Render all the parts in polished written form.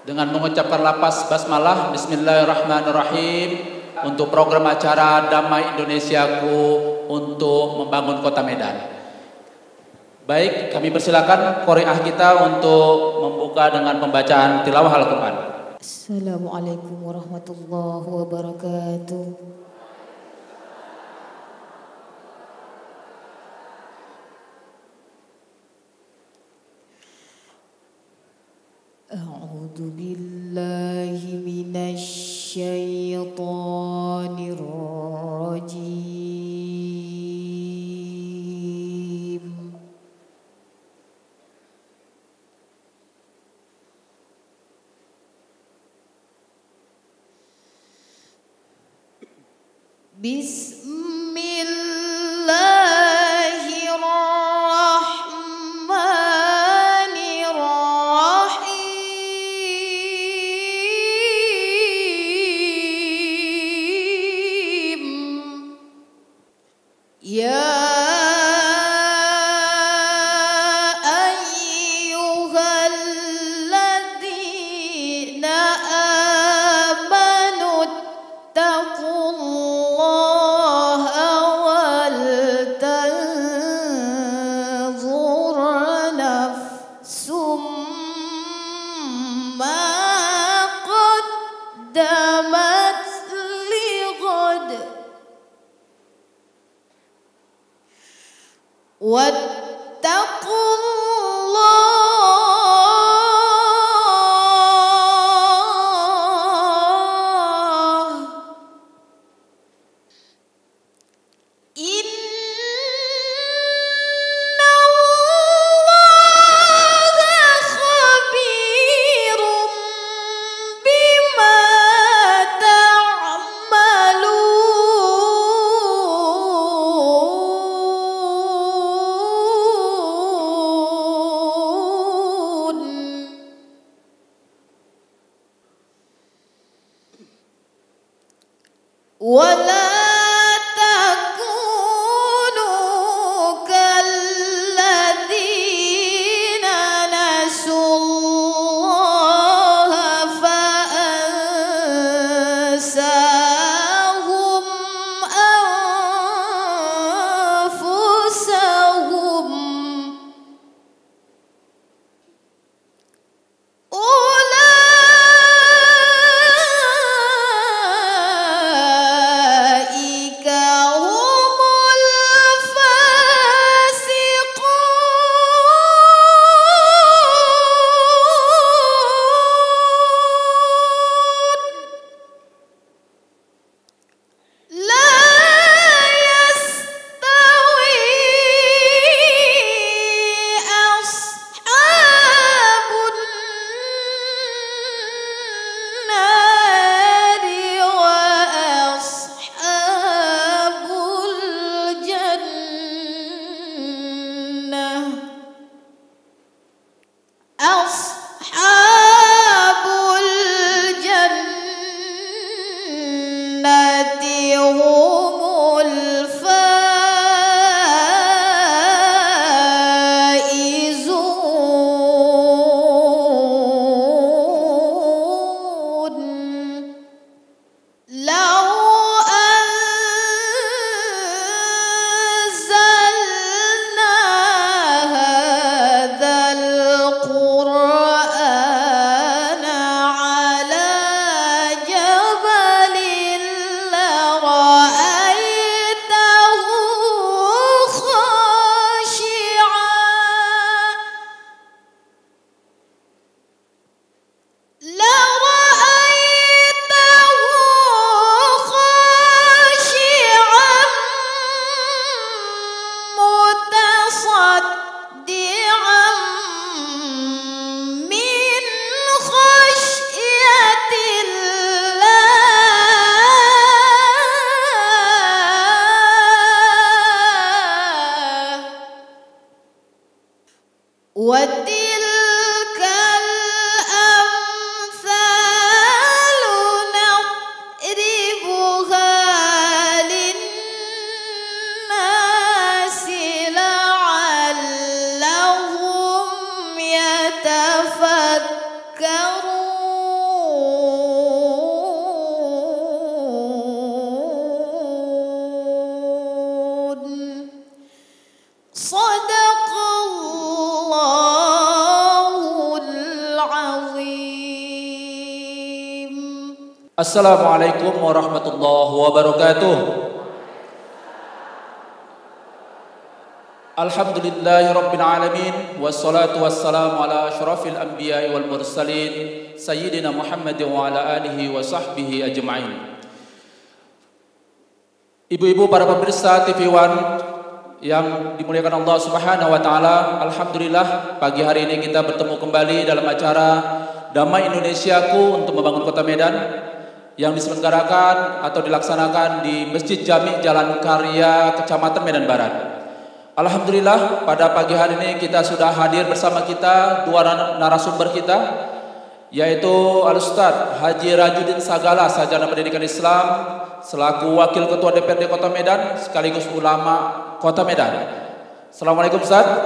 dengan mengucapkan lafaz basmalah Bismillahirrahmanirrahim untuk program acara Damai Indonesiaku untuk membangun Kota Medan. Baik, kami persilakan qori'ah kita untuk membuka dengan pembacaan tilawah Al-Quran. Assalamualaikum warahmatullahi wabarakatuh. A'udzu billahi minasy syaithanir rajim. Bismillahirrahmanirrahim. Ya ayyuhalladzina amanu taqullaha wal tanzur nafsum ma qaddamat lighad wattaqullah innallaha khabirum bima ta'malun. Wala takunu kalladzina nasullaha fa'ansahum anfusahum. Assalamualaikum warahmatullahi wabarakatuh. Alhamdulillahi rabbil alamin, wassalatu wassalamu ala asyrafil anbiya'i wal mursalin sayyidina Muhammad wa ala alihi wa sahbihi ajma'in. Ibu-ibu para pemirsa TV One yang dimuliakan Allah Subhanahu wa taala, alhamdulillah pagi hari ini kita bertemu kembali dalam acara Damai Indonesiaku untuk membangun Kota Medan yang diselenggarakan atau dilaksanakan di Masjid Jami Jalan Karya, Kecamatan Medan Barat. Alhamdulillah pada pagi hari ini kita sudah hadir bersama kita dua narasumber kita, yaitu Al-Ustadz Haji Rajudin Sagala, Sarjana Pendidikan Islam, selaku Wakil Ketua DPRD Kota Medan sekaligus ulama Kota Medan. Assalamualaikum Ustadz.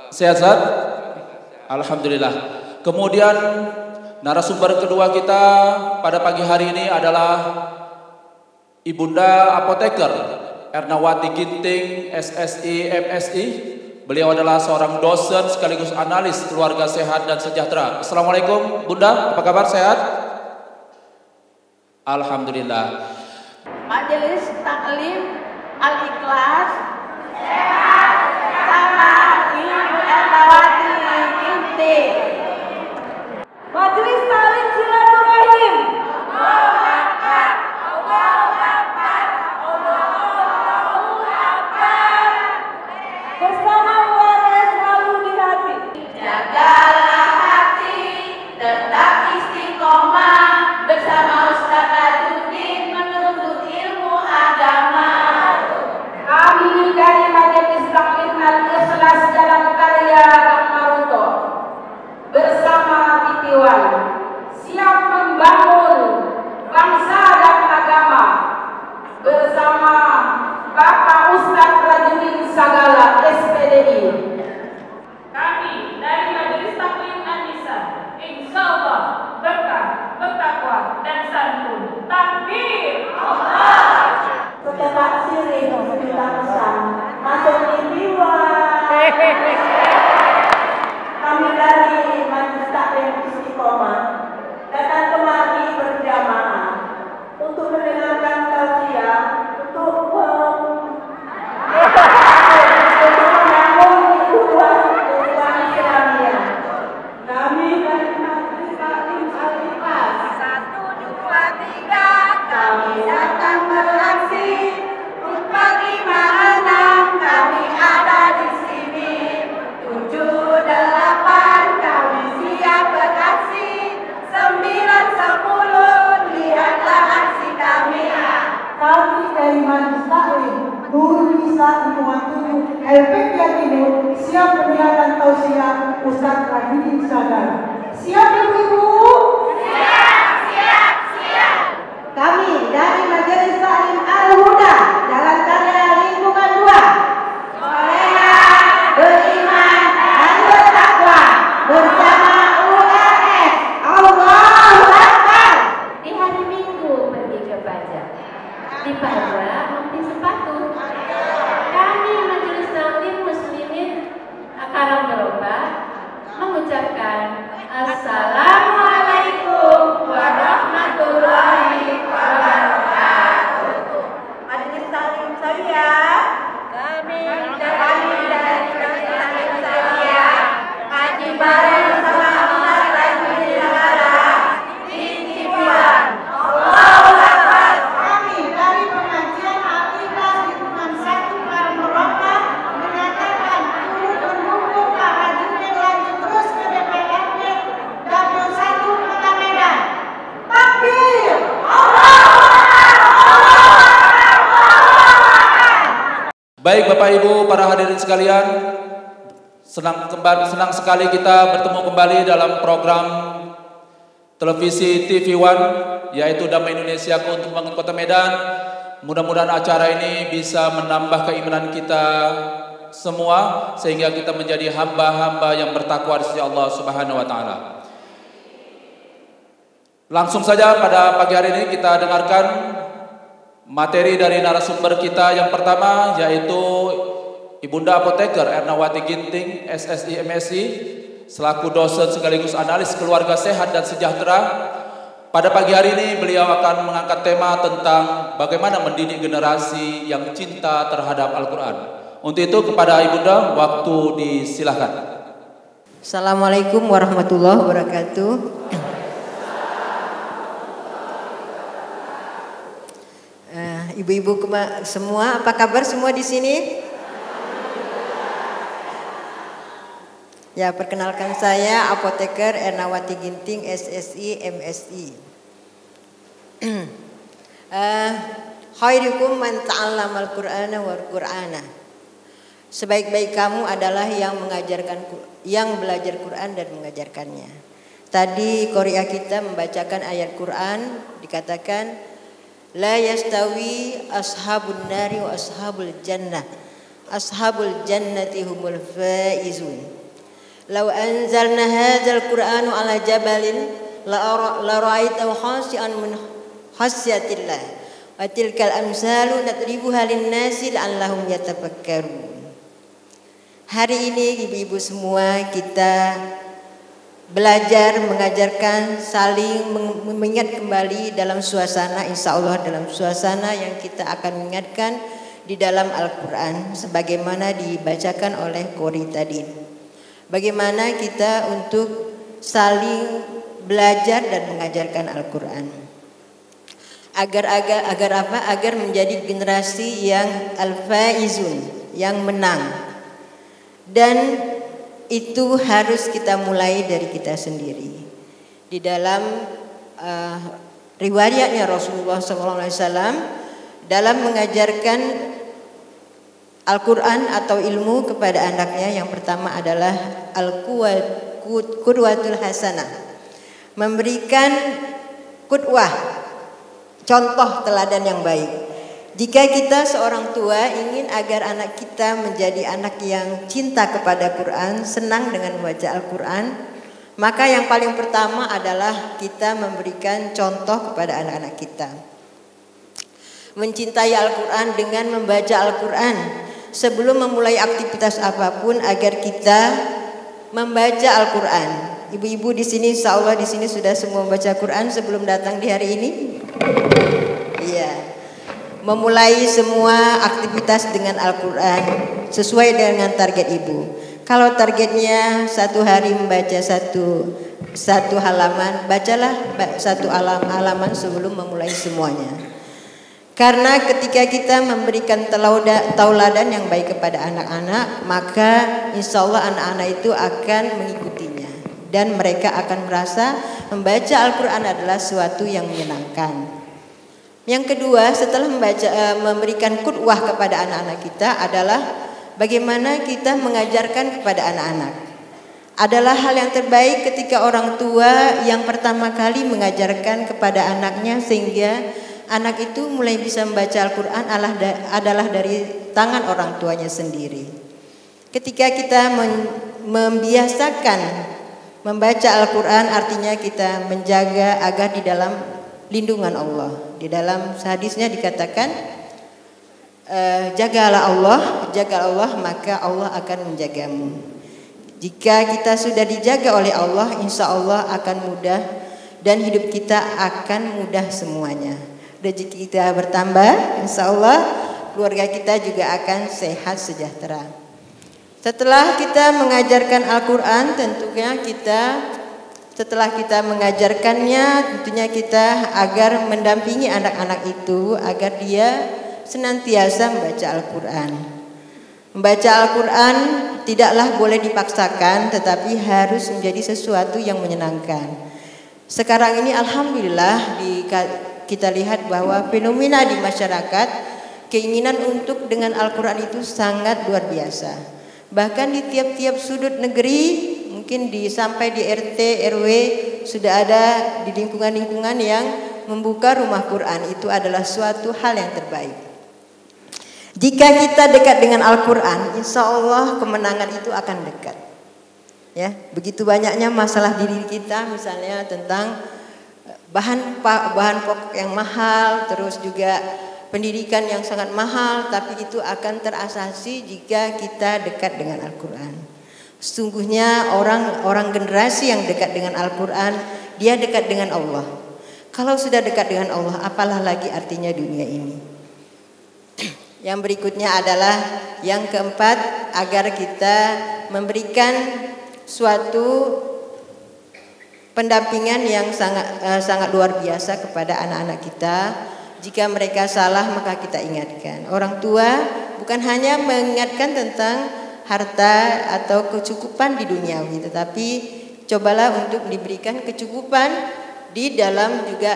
Sehat Ustadz? Alhamdulillah. Kemudian narasumber kedua kita pada pagi hari ini adalah Ibunda Apoteker Ernawati Ginting, SSI, MSI. Beliau adalah seorang dosen sekaligus analis keluarga sehat dan sejahtera. Assalamualaikum Bunda, apa kabar, sehat? Alhamdulillah. Majelis Taklim Al-Ikhlas sehat sama Ibu Ernawati Ginting. Majelis Taklim Silaturahim bersama keluarga selalu di hati. Jagalah hati tetap istiqomah bersama Ustaz Rajudin menuntut ilmu agama. Kami dari Majelis Taklim Al-Ikhlas Jalan Karya Maruto bersama Titiwan siap membangun bangsa dan agama bersama Bapak Ustaz Rajudin Sagala SPDI. Kami dari Majelis Taklim An-Nisa insya Allah berkah, bertakwa dan santun. Takbir Allah. Setelah sirih kita pesan masuk TV1. Kami dari Majelis Taklim Istiqomah datang kemari berjamaah untuk mendengarkan tausiah untuk membangun ukhuwah Islamiyah. Kami dari Majelis Taklim Al-Ikhlas 1, 2, 3 kami datang beraksi 4, 5, 6 kami ada di sini 7, 8 kami siap beraksi 9, 10 lihatlah aksi kami. Kami dari Majelis Taklim Nurul Nisa Lingkungan 7 LPK Timur siap mendengarkan tausiah Ustaz Rajudin Sagala. Siap ibu-ibu? Siap. Kami dari Majelis Taklim Al-Huda Jalan Karya Lingkungan 2 soleha, beriman dan bertakwa bersama URS. Allahu Akbar. Di hari Minggu pergi ke pajak, di pajak beli sepatu. Kami Majelis Taklim Muslimin Akaram Berubah mengucapkan Assalamualaikum warahmatullahi wabarakatuh. Majelis Taklim saya, kami dari Majelis Taklim saya, Haji bareng sama Ustaz Rajudin Sagala di TV1. Allahu Akbar. Kami dari pengajian Al-Ikhlas Lingkungan 1 Karam Berubah menyatakan turut mendukung Pak Rajudin lanjut terus ke DPRD Dapil 1 Kota Medan. Takbir! Allahu Akbar! Baik Bapak Ibu para hadirin sekalian, senang sekali kita bertemu kembali dalam program televisi TV One, yaitu Damai Indonesiaku untuk membangun Kota Medan. Mudah-mudahan acara ini bisa menambah keimanan kita semua sehingga kita menjadi hamba-hamba yang bertakwa di sisi Allah Subhanahu wa taala. Langsung saja pada pagi hari ini kita dengarkan materi dari narasumber kita yang pertama, yaitu Ibunda Apoteker Ernawati Ginting, SSI, MSI, selaku dosen sekaligus analis keluarga sehat dan sejahtera. Pada pagi hari ini beliau akan mengangkat tema tentang bagaimana mendidik generasi yang cinta terhadap Al-Quran. Untuk itu kepada Ibunda waktu disilahkan. Assalamualaikum warahmatullahi wabarakatuh. Ibu-ibu semua, apa kabar semua di sini? Ya, perkenalkan saya Apoteker Ernawati Ginting, SSI, MSI. Khairukum man ta'allamal Qur'ana wal Qur'ana. Sebaik-baik kamu adalah yang belajar Quran dan mengajarkannya. Tadi Qori'ah kita membacakan ayat Quran, dikatakan la yastawi ashabun nari wa ashabul jannah. Ashabul jannati humul faizun. Lau anzalna hadzal Qur'anu ala jabalin la ra'aitahu khashi'an min khasyatillah wa tilkal amsalu nadribuha lin-nasi la'allahum yatafakkarun. Hari ini ibu-ibu semua kita belajar mengajarkan saling mengingat kembali dalam suasana, insya Allah dalam suasana yang kita akan mengingatkan di dalam Al-Quran sebagaimana dibacakan oleh Qori tadi. Bagaimana kita untuk saling belajar dan mengajarkan Al-Quran agar apa? Agar menjadi generasi yang al-faizun, yang menang. Dan itu harus kita mulai dari kita sendiri. Di dalam riwayatnya Rasulullah SAW dalam mengajarkan Al-Quran atau ilmu kepada anaknya, yang pertama adalah Al-Qudwatul Hasanah, memberikan qudwah, contoh teladan yang baik. Jika kita seorang tua ingin agar anak kita menjadi anak yang cinta kepada Quran, senang dengan membaca Al-Quran, maka yang paling pertama adalah kita memberikan contoh kepada anak-anak kita. Mencintai Al-Quran dengan membaca Al-Quran sebelum memulai aktivitas apapun, agar kita membaca Al-Quran. Ibu-ibu di sini, insya Allah di sini sudah semua membaca Quran sebelum datang di hari ini. Iya. Memulai semua aktivitas dengan Al-Quran sesuai dengan target ibu. Kalau targetnya satu hari membaca satu halaman, bacalah satu halaman sebelum memulai semuanya. Karena ketika kita memberikan tauladan yang baik kepada anak-anak, maka insya Allah anak-anak itu akan mengikutinya. Dan mereka akan merasa membaca Al-Quran adalah sesuatu yang menyenangkan. Yang kedua, setelah memberikan qudwah kepada anak-anak kita adalah bagaimana kita mengajarkan kepada anak-anak. Adalah hal yang terbaik ketika orang tua yang pertama kali mengajarkan kepada anaknya sehingga anak itu mulai bisa membaca Al-Quran adalah dari tangan orang tuanya sendiri. Ketika kita membiasakan membaca Al-Quran, artinya kita menjaga agar di dalam lindungan Allah. Di dalam hadisnya dikatakan jagalah Allah maka Allah akan menjagamu. Jika kita sudah dijaga oleh Allah, insya Allah akan mudah dan hidup kita akan mudah semuanya. Rezeki kita bertambah, insya Allah keluarga kita juga akan sehat sejahtera. Setelah kita mengajarkan Al-Quran, tentunya setelah kita mengajarkannya, tentunya kita agar mendampingi anak-anak itu agar dia senantiasa membaca Al-Quran. Membaca Al-Quran tidaklah boleh dipaksakan, tetapi harus menjadi sesuatu yang menyenangkan. Sekarang ini alhamdulillah kita lihat bahwa fenomena di masyarakat, keinginan untuk dengan Al-Quran itu sangat luar biasa. Bahkan di tiap-tiap sudut negeri, mungkin sampai di RT, RW sudah ada di lingkungan-lingkungan yang membuka rumah Quran. Itu adalah suatu hal yang terbaik. Jika kita dekat dengan Al-Quran, insya Allah kemenangan itu akan dekat. Ya, begitu banyaknya masalah diri kita, misalnya tentang bahan pokok yang mahal, terus juga pendidikan yang sangat mahal, tapi itu akan terasasi jika kita dekat dengan Al-Quran. Sesungguhnya orang generasi yang dekat dengan Al-Quran, dia dekat dengan Allah. Kalau sudah dekat dengan Allah, apalah lagi artinya dunia ini. Yang berikutnya adalah yang keempat, agar kita memberikan suatu pendampingan yang sangat luar biasa kepada anak-anak kita. Jika mereka salah, maka kita ingatkan. Orang tua bukan hanya mengingatkan tentang harta atau kecukupan di duniawi, tetapi cobalah untuk diberikan kecukupan di dalam juga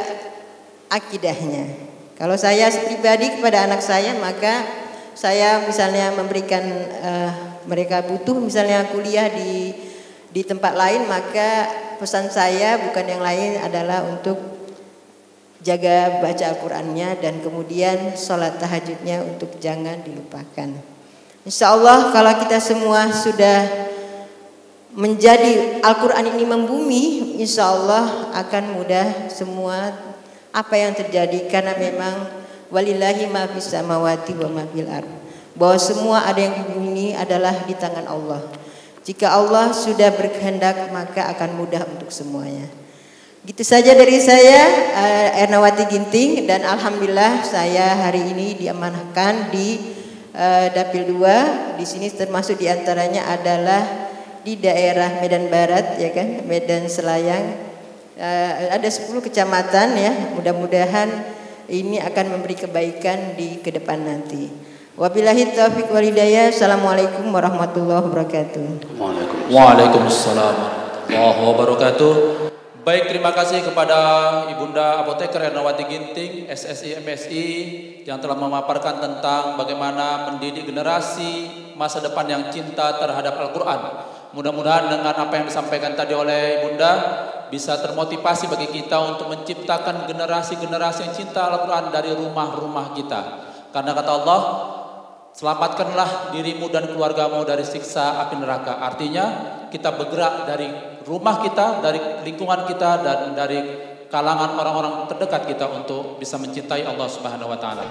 akidahnya. Kalau saya pribadi kepada anak saya, maka saya misalnya memberikan mereka butuh misalnya kuliah di tempat lain, maka pesan saya bukan yang lain adalah untuk jaga baca Al-Qur'annya dan kemudian sholat tahajudnya untuk jangan dilupakan. Insya Allah kalau kita semua sudah menjadi Al-Quran ini membumi, insya Allah akan mudah semua apa yang terjadi, karena memang walillahi ma fis samawati wa ma fil ardh, bahwa semua ada yang di bumi ini adalah di tangan Allah. Jika Allah sudah berkehendak, maka akan mudah untuk semuanya. Gitu saja dari saya, Ernawati Ginting, dan alhamdulillah saya hari ini diamanahkan di Dapil 2. Di sini termasuk diantaranya adalah di daerah Medan Barat, ya kan, Medan Selayang, ada 10 kecamatan ya. Mudah-mudahan ini akan memberi kebaikan di ke depan nanti. Wabillahi taufiq wal hidayah. Assalamualaikum warahmatullahi wabarakatuh. Waalaikumsalam warahmatullahi wabarakatuh. Baik, terima kasih kepada Ibunda Apoteker Ernawati Ginting, SSI MSI, yang telah memaparkan tentang bagaimana mendidik generasi masa depan yang cinta terhadap Al-Quran. Mudah-mudahan dengan apa yang disampaikan tadi oleh Ibunda bisa termotivasi bagi kita untuk menciptakan generasi-generasi yang cinta Al-Quran dari rumah-rumah kita. Karena kata Allah, selamatkanlah dirimu dan keluargamu dari siksa api neraka. Artinya kita bergerak dari rumah kita, dari lingkungan kita, dan dari kalangan orang-orang terdekat kita untuk bisa mencintai Allah Subhanahu wa taala.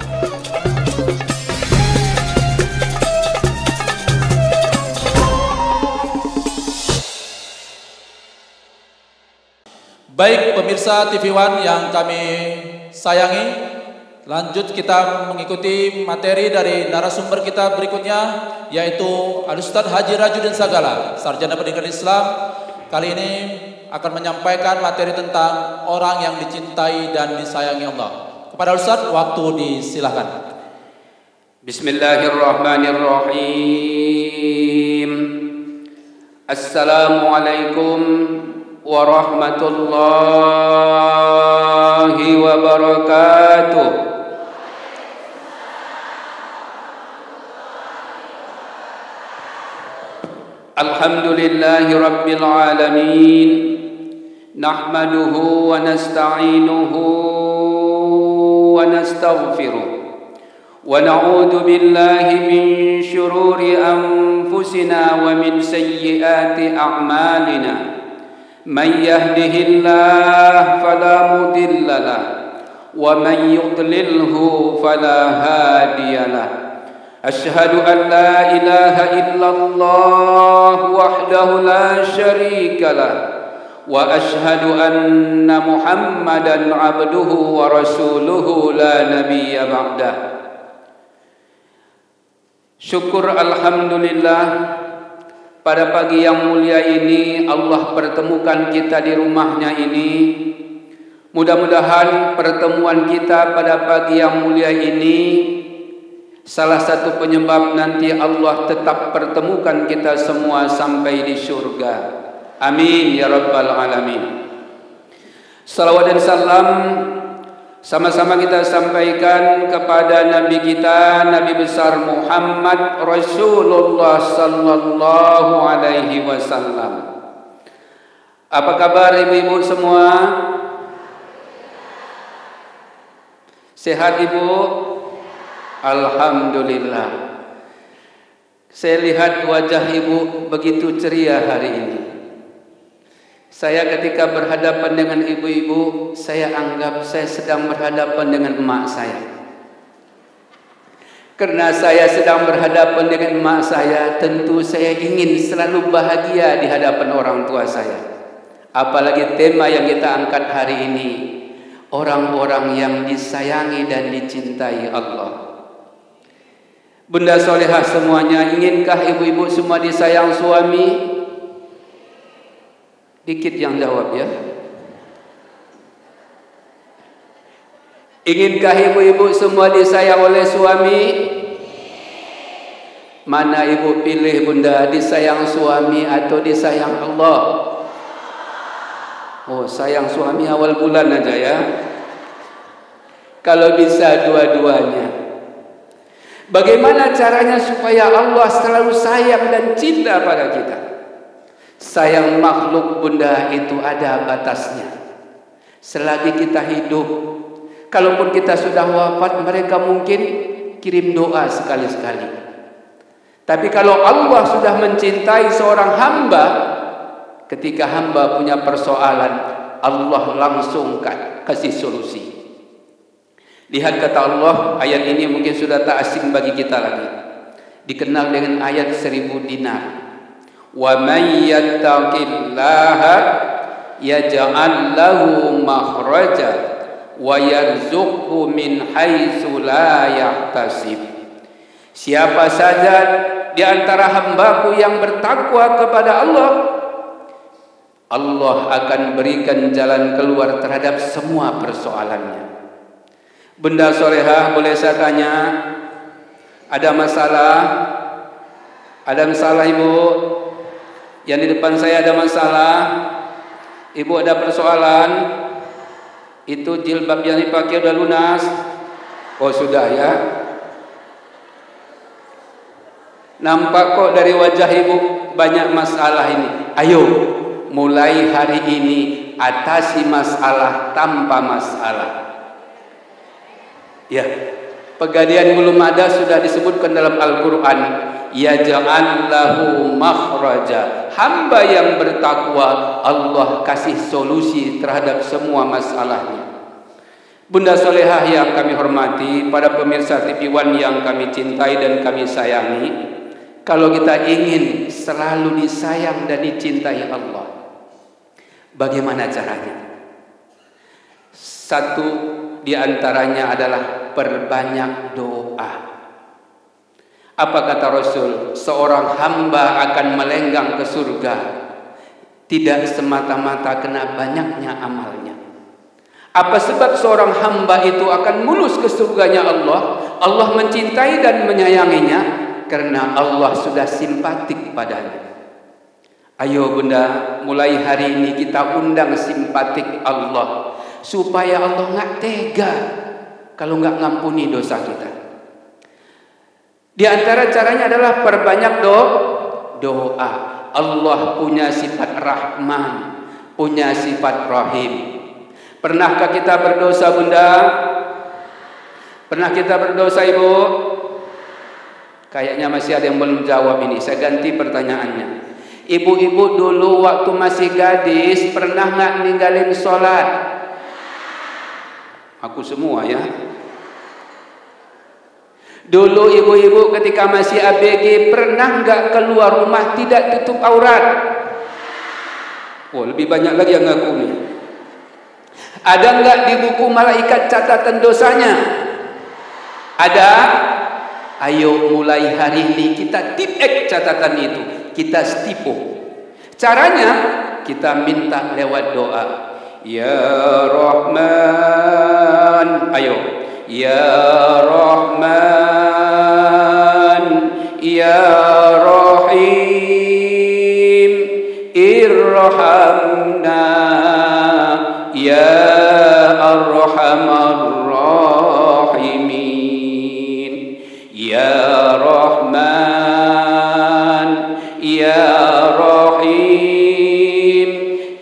Baik pemirsa TV One yang kami sayangi, lanjut kita mengikuti materi dari narasumber kita berikutnya, yaitu Al-Ustadz Haji Rajudin Sagala, Sarjana Pendidikan Islam. Kali ini akan menyampaikan materi tentang orang yang dicintai dan disayangi Allah. Kepada Ustadz, waktu disilahkan. Bismillahirrahmanirrahim. Assalamualaikum warahmatullahi wabarakatuh. Alhamdulillahi rabbil alamin. Nahmaduhu wa nasta'inuhu wa nastaghfiruh. Wa na'udzu billahi min syururi anfusina wa min sayyiati a'malina. Man yahdihillahu fala mudilla lahu wa man yudlilhu fala hadiya lahu. Asyhadu an la ilaha illallah wahdahu la syarika lahu wa asyhadu anna Muhammadan abduhu wa rasuluhu la nabiyya ba'dah. Syukur alhamdulillah, pada pagi yang mulia ini Allah pertemukan kita di rumahnya ini. Mudah-mudahan pertemuan kita pada pagi yang mulia ini salah satu penyebab nanti Allah tetap pertemukan kita semua sampai di surga. Amin ya rabbal alamin. Salawat dan salam sama-sama kita sampaikan kepada Nabi kita, Nabi besar Muhammad Rasulullah sallallahu alaihi wasallam. Apa kabar ibu-ibu semua? Sehat ibu? Alhamdulillah. Saya lihat wajah ibu begitu ceria hari ini. Saya ketika berhadapan dengan ibu-ibu, saya anggap saya sedang berhadapan dengan emak saya. Karena saya sedang berhadapan dengan emak saya, tentu saya ingin selalu bahagia di hadapan orang tua saya. Apalagi tema yang kita angkat hari ini, orang-orang yang disayangi dan dicintai Allah. Bunda solehah semuanya, inginkah ibu-ibu semua disayang suami? Dikit yang jawab ya. Inginkah ibu-ibu semua disayang oleh suami? Mana ibu pilih bunda, disayang suami atau disayang Allah? Oh, sayang suami awal bulan aja ya. Kalau bisa dua-duanya. Bagaimana caranya supaya Allah selalu sayang dan cinta pada kita? Sayang makhluk bunda itu ada batasnya. Selagi kita hidup, kalaupun kita sudah wafat, mereka mungkin kirim doa sekali-sekali. Tapi kalau Allah sudah mencintai seorang hamba, ketika hamba punya persoalan, Allah langsung kasih solusi. Lihat kata Allah, ayat ini mungkin sudah tak asing bagi kita lagi. Dikenal dengan ayat 1000 dinar. Wa may yattaqillaha yaj'al lahu makhraja wa yarzuqhu min haitsu la yahtasib. Siapa saja di antara hambaku yang bertakwa kepada Allah, Allah akan berikan jalan keluar terhadap semua persoalannya. Bunda solehah, boleh saya tanya, ada masalah? Ada masalah ibu? Yang di depan saya ada masalah? Ibu ada persoalan? Itu jilbab yang dipakai udah lunas? Oh sudah ya. Nampak kok dari wajah ibu banyak masalah ini. Ayo, mulai hari ini atasi masalah tanpa masalah. Ya, Pegadaian belum ada sudah disebutkan dalam Al-Quran. Yaj'al lahu makhraja. Hamba yang bertakwa, Allah kasih solusi terhadap semua masalahnya. Bunda solehah yang kami hormati, para pemirsa TV One yang kami cintai dan kami sayangi, kalau kita ingin selalu disayang dan dicintai Allah, bagaimana caranya? Satu di antaranya adalah perbanyak doa. Apa kata Rasul? Seorang hamba akan melenggang ke surga tidak semata-mata kena banyaknya amalnya. Apa sebab seorang hamba itu akan mulus ke surganya Allah? Allah mencintai dan menyayanginya karena Allah sudah simpatik padanya. Ayo bunda, mulai hari ini kita undang simpatik Allah, supaya Allah nggak tega kalau nggak ngampuni dosa kita. Di antara caranya adalah perbanyak doa. Allah punya sifat Rahman, punya sifat Rahim. Pernahkah kita berdosa bunda? Pernah kita berdosa ibu? Kayaknya masih ada yang belum jawab ini. Saya ganti pertanyaannya. Ibu-ibu dulu waktu masih gadis pernah nggak ninggalin sholat? Aku semua ya. Dulu ibu-ibu ketika masih ABG pernah nggak keluar rumah tidak tutup aurat? Oh, lebih banyak lagi yang ngaku nih. Ada nggak di buku malaikat catatan dosanya? Ada? Ayo mulai hari ini kita tipek catatan itu, kita stipo. Caranya kita minta lewat doa. Ya Rahman, ayo. Ya Rahman, Ya Rahim, irhamna, Ya Arhamar Rahimin. Ya Rahman, Ya Rahim,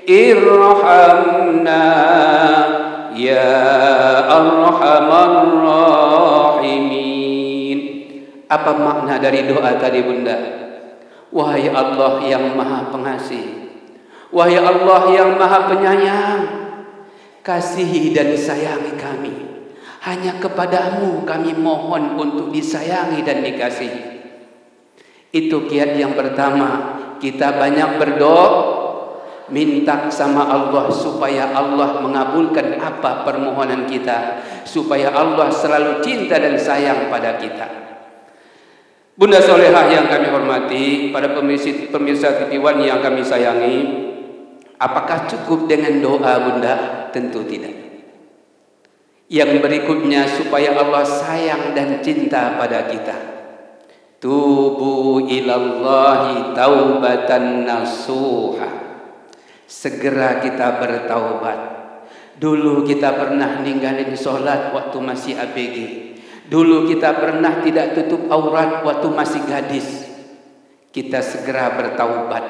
irhamna, Ya Arhamar Rahimin. Apa makna dari doa tadi bunda? Wahai Allah yang maha pengasih, wahai Allah yang maha penyayang, kasihi dan sayangi kami. Hanya kepadamu kami mohon untuk disayangi dan dikasihi. Itu kiat yang pertama. Kita banyak minta sama Allah supaya Allah mengabulkan apa permohonan kita, supaya Allah selalu cinta dan sayang pada kita. Bunda solehah yang kami hormati, pada pemirsa TV One yang kami sayangi, apakah cukup dengan doa Bunda? Tentu tidak. Yang berikutnya supaya Allah sayang dan cinta pada kita. Tubu ilallahi taubatan nasuha. Segera kita bertaubat. Dulu kita pernah ninggalin sholat waktu masih ABG. Dulu kita pernah tidak tutup aurat waktu masih gadis. Kita segera bertaubat.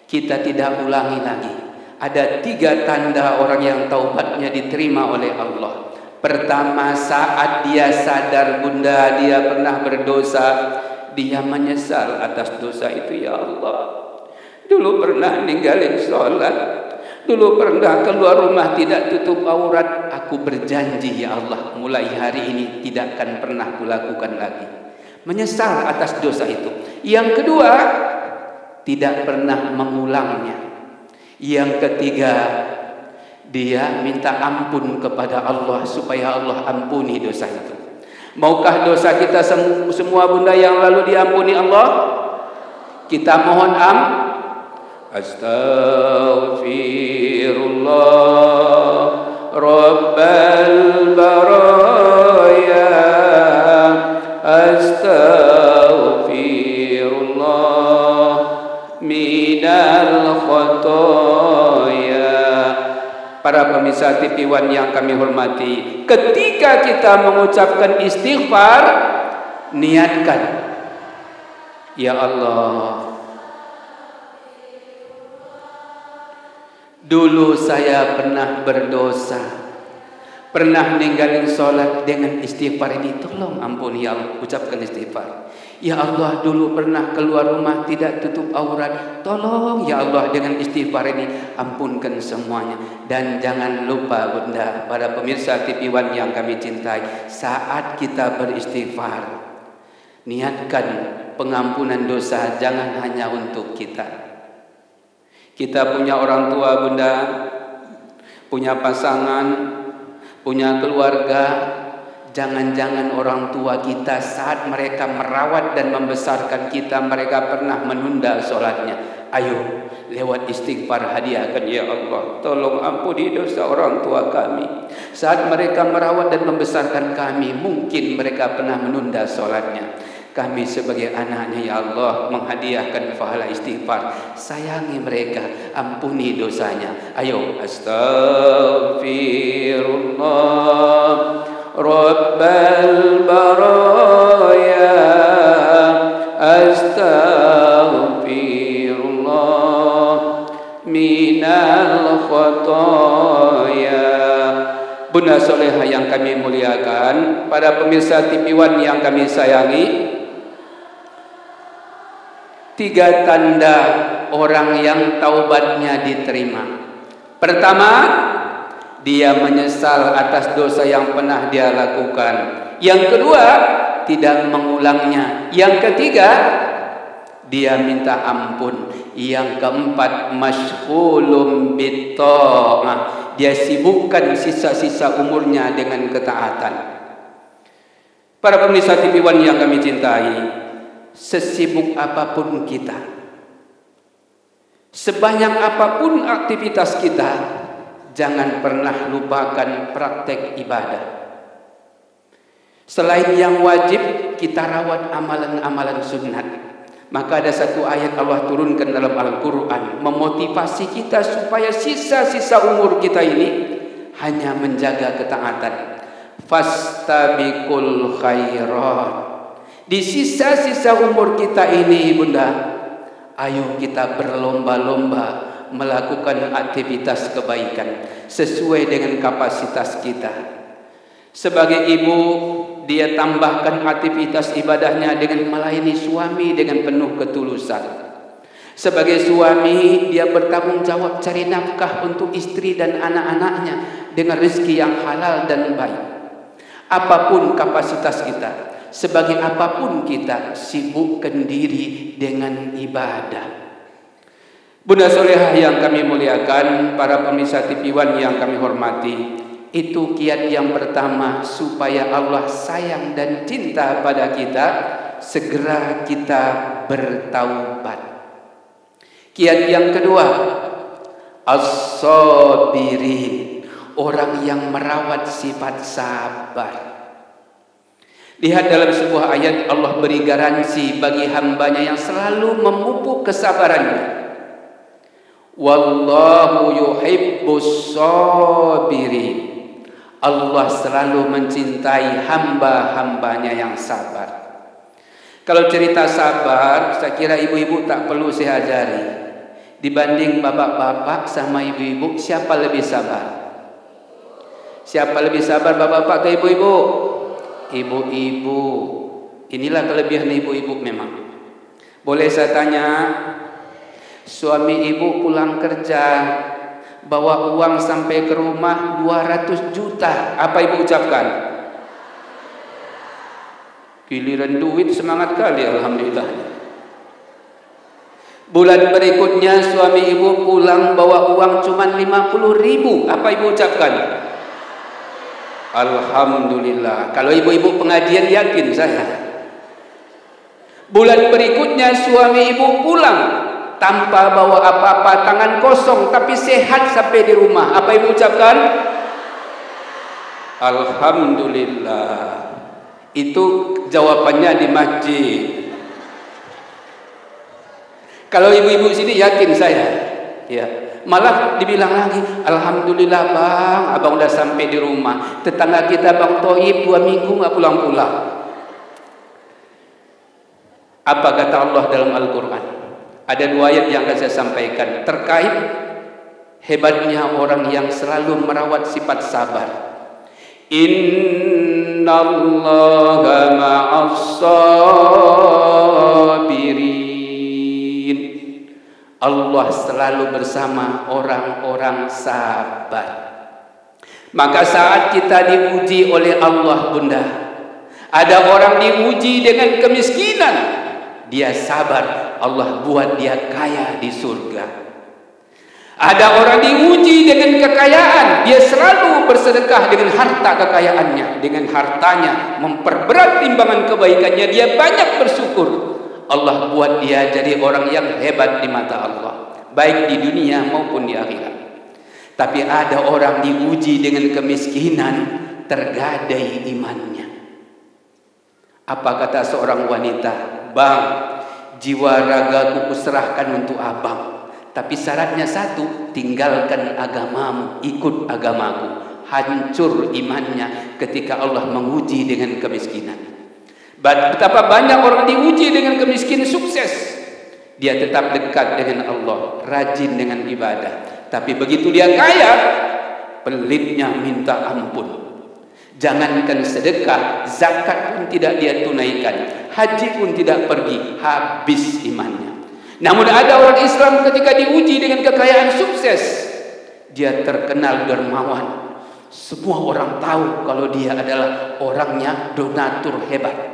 Kita tidak ulangi lagi. Ada 3 tanda orang yang taubatnya diterima oleh Allah. Pertama, saat dia sadar Bunda dia pernah berdosa, dia menyesal atas dosa itu. Ya Allah, dulu pernah ninggalin sholat, dulu pernah keluar rumah tidak tutup aurat. Aku berjanji ya Allah, mulai hari ini tidak akan pernah kulakukan lagi. Menyesal atas dosa itu. Yang kedua, tidak pernah mengulangnya. Yang ketiga, dia minta ampun kepada Allah supaya Allah ampuni dosa itu. Maukah dosa kita semua Bunda yang lalu diampuni Allah? Kita mohon Astaghfirullah Rabbal baraya, Astaghfirullah minal khotoya. Para pemirsa TV One yang kami hormati, ketika kita mengucapkan istighfar, niatkan, ya Allah, dulu saya pernah berdosa, pernah ninggalin sholat. Dengan istighfar ini tolong ampuni ya Allah. Ucapkan istighfar. Ya Allah, dulu pernah keluar rumah tidak tutup aurat, tolong ya Allah dengan istighfar ini ampunkan semuanya. Dan jangan lupa Bunda, para pemirsa TV One yang kami cintai, saat kita beristighfar, niatkan pengampunan dosa jangan hanya untuk kita. Kita punya orang tua Bunda, punya pasangan, punya keluarga. Jangan-jangan orang tua kita saat mereka merawat dan membesarkan kita, mereka pernah menunda sholatnya. Ayo, lewat istighfar hadiahkan, ya Allah, tolong ampuni dosa orang tua kami. Saat mereka merawat dan membesarkan kami, mungkin mereka pernah menunda sholatnya. Kami sebagai anaknya ya Allah menghadiahkan pahala istighfar. Sayangi mereka, ampuni dosanya. Ayo, Astaghfirullah Rabbal baraya, Astaghfirullah minal khotoya. Bunda solehah yang kami muliakan, para pemirsa TV One yang kami sayangi, 3 tanda orang yang taubatnya diterima. Pertama, dia menyesal atas dosa yang pernah dia lakukan. Yang kedua, tidak mengulangnya. Yang ketiga, dia minta ampun. Yang keempat, masyghulun bitta'ah. Dia sibukkan sisa-sisa umurnya dengan ketaatan. Para pemirsa TV One yang kami cintai, sesibuk apapun kita, sebanyak apapun aktivitas kita, jangan pernah lupakan praktek ibadah. Selain yang wajib, kita rawat amalan-amalan sunnat. Maka ada satu ayat Allah turunkan dalam Al-Quran memotivasi kita supaya sisa-sisa umur kita ini hanya menjaga ketaatan. Fastabiqul khairat. Di sisa-sisa umur kita ini Bunda, ayo kita berlomba-lomba melakukan aktivitas kebaikan sesuai dengan kapasitas kita. Sebagai ibu, dia tambahkan aktivitas ibadahnya dengan melayani suami dengan penuh ketulusan. Sebagai suami, dia bertanggung jawab cari nafkah untuk istri dan anak-anaknya dengan rezeki yang halal dan baik. Apapun kapasitas kita, sebagai apapun kita, sibukkan diri dengan ibadah. Bunda Solehah yang kami muliakan, para pemirsa TV One yang kami hormati, itu kiat yang pertama supaya Allah sayang dan cinta pada kita, segera kita bertaubat. Kiat yang kedua, as-sabirin, orang yang merawat sifat sabar. Lihat dalam sebuah ayat Allah beri garansi bagi hambanya yang selalu memupuk kesabarannya. Wallahu yuhibbus sabirin. Allah selalu mencintai hamba-hambanya yang sabar. Kalau cerita sabar, saya kira ibu-ibu tak perlu saya ajari. Dibanding bapak-bapak sama ibu-ibu, siapa lebih sabar? Siapa lebih sabar, bapak-bapak ke ibu-ibu? Ibu-ibu. Inilah kelebihan ibu-ibu memang. Boleh saya tanya, suami ibu pulang kerja, bawa uang sampai ke rumah 200 juta, apa ibu ucapkan? Giliran duit semangat kali, alhamdulillah. Bulan berikutnya suami ibu pulang bawa uang cuma 50.000, apa ibu ucapkan? Alhamdulillah. Kalau ibu-ibu pengajian yakin saya. Bulan berikutnya suami ibu pulang tanpa bawa apa-apa, tangan kosong tapi sehat sampai di rumah, apa ibu ucapkan? Alhamdulillah. Itu jawabannya di masjid. Kalau ibu-ibu sini yakin saya, ya, malah dibilang lagi, alhamdulillah bang, abang udah sampai di rumah. Tetangga kita bang Toib 2 minggu nggak pulang-pulang. Apa kata Allah dalam Al-Quran? Ada 2 ayat yang akan saya sampaikan terkait hebatnya orang yang selalu merawat sifat sabar. Innallaha ma'as sabirin. Allah selalu bersama orang-orang sabar. Maka saat kita diuji oleh Allah, Bunda, ada orang diuji dengan kemiskinan, dia sabar, Allah buat dia kaya di surga. Ada orang diuji dengan kekayaan, dia selalu bersedekah dengan harta kekayaannya. Dengan hartanya memperberat timbangan kebaikannya, dia banyak bersyukur. Allah buat dia jadi orang yang hebat di mata Allah, baik di dunia maupun di akhirat. Tapi ada orang diuji dengan kemiskinan, tergadai imannya. Apa kata seorang wanita? Bang, jiwa ragaku kuserahkan untuk abang, tapi syaratnya satu, tinggalkan agamamu, ikut agamaku. Hancur imannya ketika Allah menguji dengan kemiskinan. Betapa banyak orang diuji dengan kemiskinan sukses, dia tetap dekat dengan Allah, rajin dengan ibadah. Tapi begitu dia kaya, pelitnya minta ampun. Jangankan sedekah, zakat pun tidak dia tunaikan, haji pun tidak pergi, habis imannya. Namun ada orang Islam ketika diuji dengan kekayaan sukses, dia terkenal dermawan. Semua orang tahu kalau dia adalah orangnya donatur hebat.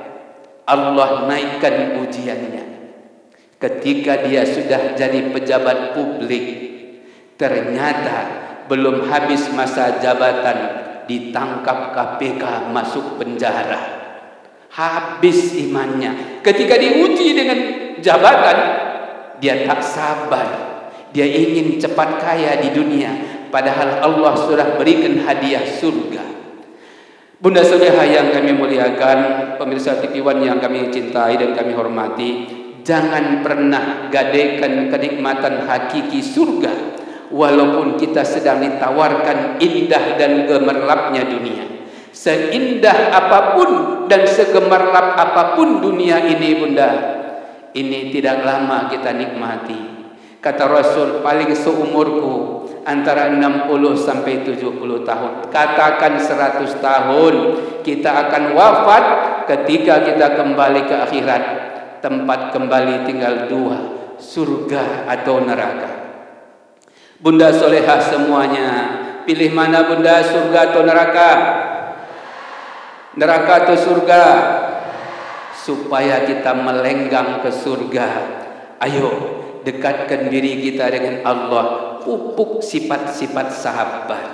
Allah naikkan ujiannya. Ketika dia sudah jadi pejabat publik, ternyata belum habis masa jabatan, ditangkap KPK, masuk penjara. Habis imannya. Ketika diuji dengan jabatan, dia tak sabar. Dia ingin cepat kaya di dunia, padahal Allah sudah berikan hadiah surga. Bunda Solehah yang kami muliakan, pemirsa TV One yang kami cintai dan kami hormati, jangan pernah gadaikan kenikmatan hakiki surga walaupun kita sedang ditawarkan indah dan gemerlapnya dunia. Seindah apapun dan segemerlap apapun dunia ini, Bunda, ini tidak lama kita nikmati. Kata Rasul, paling seumurku antara 60 sampai 70 tahun. Katakan 100 tahun, kita akan wafat. Ketika kita kembali ke akhirat, tempat kembali tinggal 2, surga atau neraka. Bunda Solehah semuanya, pilih mana Bunda, surga atau neraka? Neraka atau surga? Supaya kita melenggang ke surga, ayo dekatkan diri kita dengan Allah, pupuk sifat-sifat sahabat.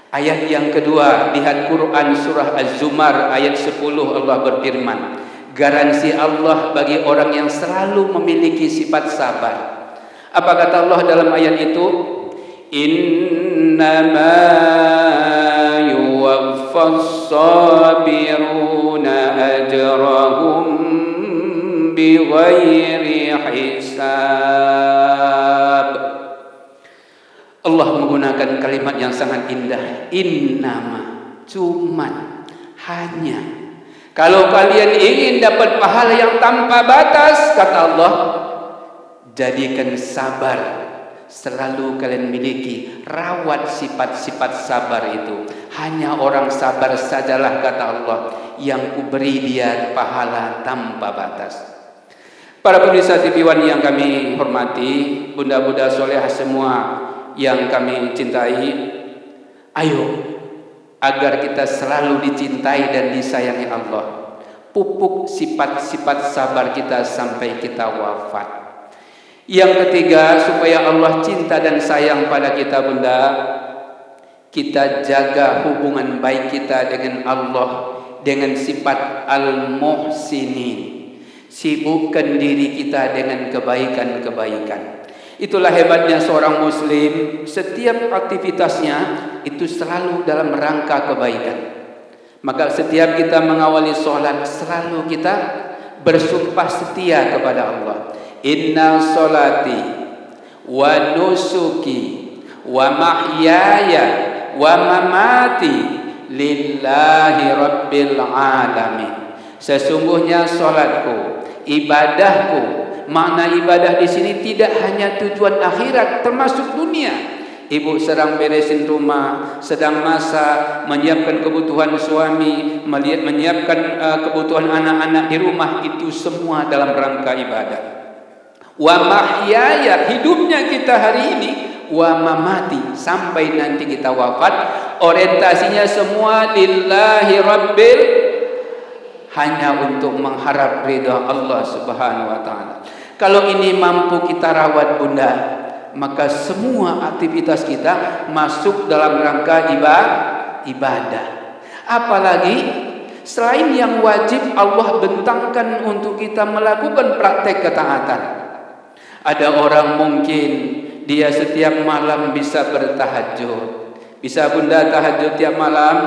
Ayat yang kedua, lihat Quran surah Az-Zumar ayat 10, Allah berfirman, garansi Allah bagi orang yang selalu memiliki sifat sabar. Apa kata Allah dalam ayat itu? Innama yuwaffas sabiruna ajrahum bighairi hisab. Allah menggunakan kalimat yang sangat indah. Innama, cuman, hanya. Kalau kalian ingin dapat pahala yang tanpa batas, kata Allah, jadikan sabar selalu kalian miliki, rawat sifat-sifat sabar itu. Hanya orang sabar sajalah, kata Allah, yang kuberi dia pahala tanpa batas. Para pemirsa TV One yang kami hormati, bunda-bunda soleh semua yang kami cintai, ayo agar kita selalu dicintai dan disayangi Allah, pupuk sifat-sifat sabar kita sampai kita wafat. Yang ketiga, supaya Allah cinta dan sayang pada kita, bunda, kita jaga hubungan baik kita dengan Allah dengan sifat al-muhsinin. Sibukkan diri kita dengan kebaikan-kebaikan. Itulah hebatnya seorang muslim, setiap aktivitasnya itu selalu dalam rangka kebaikan. Maka setiap kita mengawali sholat, selalu kita bersumpah setia kepada Allah. Inna sholati wa nusuki wa mahyaya wa mamati lillahi rabbil alamin. Sesungguhnya sholatku, ibadahku. Makna ibadah di sini tidak hanya tujuan akhirat, termasuk dunia. Ibu sedang beresin rumah, sedang masak, menyiapkan kebutuhan suami, menyiapkan kebutuhan anak-anak di rumah, itu semua dalam rangka ibadah. Wa mahyaya, hidupnya kita hari ini, wa mamati, sampai nanti kita wafat, orientasinya semua lillahi rabbil, hanya untuk mengharap ridha Allah Subhanahu wa taala. Kalau ini mampu kita rawat, bunda, maka semua aktivitas kita masuk dalam rangka ibadah. Apalagi selain yang wajib Allah bentangkan untuk kita melakukan praktek ketaatan. Ada orang mungkin dia setiap malam bisa bertahajud. Bisa bunda tahajud tiap malam?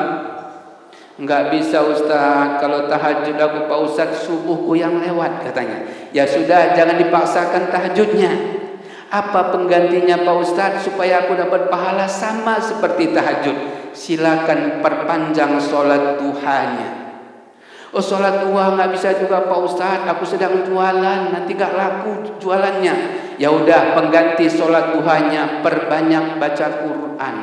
Enggak bisa Ustaz, kalau tahajud aku Pak Ustaz subuhku yang lewat katanya. Ya sudah, jangan dipaksakan tahajudnya. Apa penggantinya Pak Ustaz supaya aku dapat pahala sama seperti tahajud? Silakan perpanjang sholat duhanya. Oh, sholat duha nggak bisa juga Pak Ustaz, aku sedang jualan, nanti gak laku jualannya. Ya udah, pengganti sholat duhanya perbanyak baca Quran.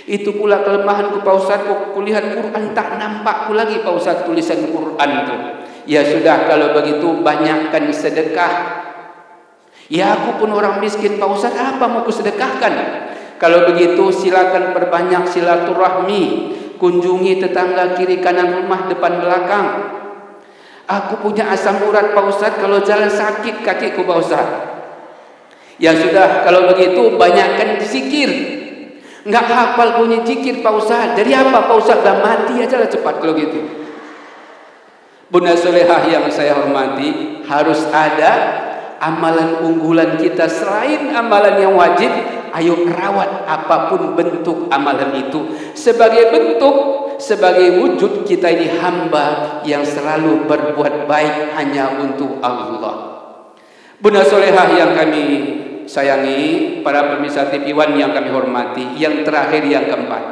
Itu pula kelemahanku Pak Ustaz, kulihat Quran tak nampakku lagi Pak Ustaz tulisan Quran itu. Ya sudah, kalau begitu banyakkan sedekah. Ya aku pun orang miskin Pak Ustaz, apa mau kusedekahkan? Kalau begitu silakan perbanyak silaturahmi, kunjungi tetangga kiri kanan rumah, depan belakang. Aku punya asam urat Pak Ustaz, kalau jalan sakit kakiku Pak Ustaz. Ya sudah, kalau begitu banyakkan zikir. Enggak hafal bunyi zikir Pak Ustaz. Jadi apa Pak Ustaz? Dah mati aja lah cepat kalau gitu. Bunda solehah yang saya hormati, harus ada amalan unggulan kita selain amalan yang wajib. Ayo rawat apapun bentuk amalan itu, sebagai bentuk, sebagai wujud kita ini hamba yang selalu berbuat baik hanya untuk Allah. Bunda solehah yang kami sayangi, para pemirsa TV One yang kami hormati, yang terakhir, yang keempat,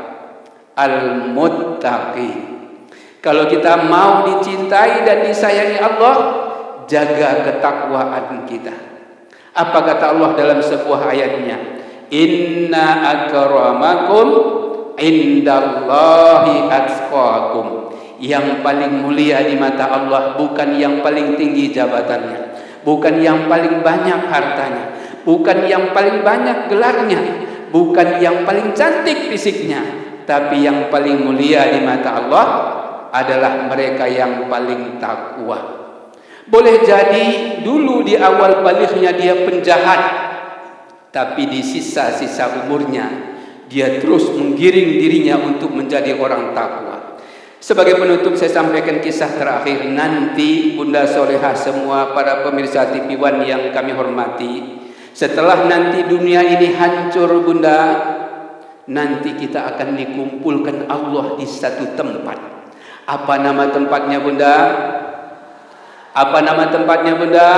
al-muttaqi. Kalau kita mau dicintai dan disayangi Allah, jaga ketakwaan kita. Apa kata Allah dalam sebuah ayatnya? Inna akramakum indallahi atqakum. Yang paling mulia di mata Allah bukan yang paling tinggi jabatannya, bukan yang paling banyak hartanya, bukan yang paling banyak gelarnya, bukan yang paling cantik fisiknya, tapi yang paling mulia di mata Allah adalah mereka yang paling takwa. Boleh jadi dulu di awal balighnya dia penjahat, tapi di sisa-sisa umurnya dia terus menggiring dirinya untuk menjadi orang takwa. Sebagai penutup saya sampaikan kisah terakhir. Nanti Bunda Solehah, semua para pemirsa TV One yang kami hormati, setelah nanti dunia ini hancur Bunda, nanti kita akan dikumpulkan Allah di satu tempat. Apa nama tempatnya Bunda? Apa nama tempatnya Bunda?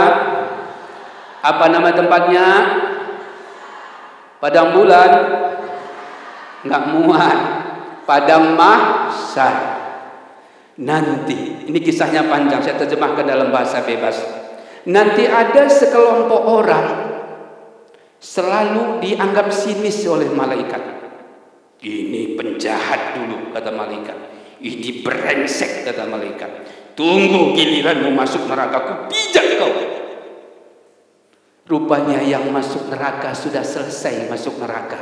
Apa nama tempatnya? Padang bulan? Nggak muat. Padang mahsyar. Nanti, ini kisahnya panjang, saya terjemahkan dalam bahasa bebas. Nanti ada sekelompok orang selalu dianggap sinis oleh malaikat. Ini penjahat dulu, kata malaikat. Ini brengsek, kata malaikat. Tunggu giliranmu masuk neraka, ku pijak kau. Rupanya yang masuk neraka sudah selesai masuk neraka.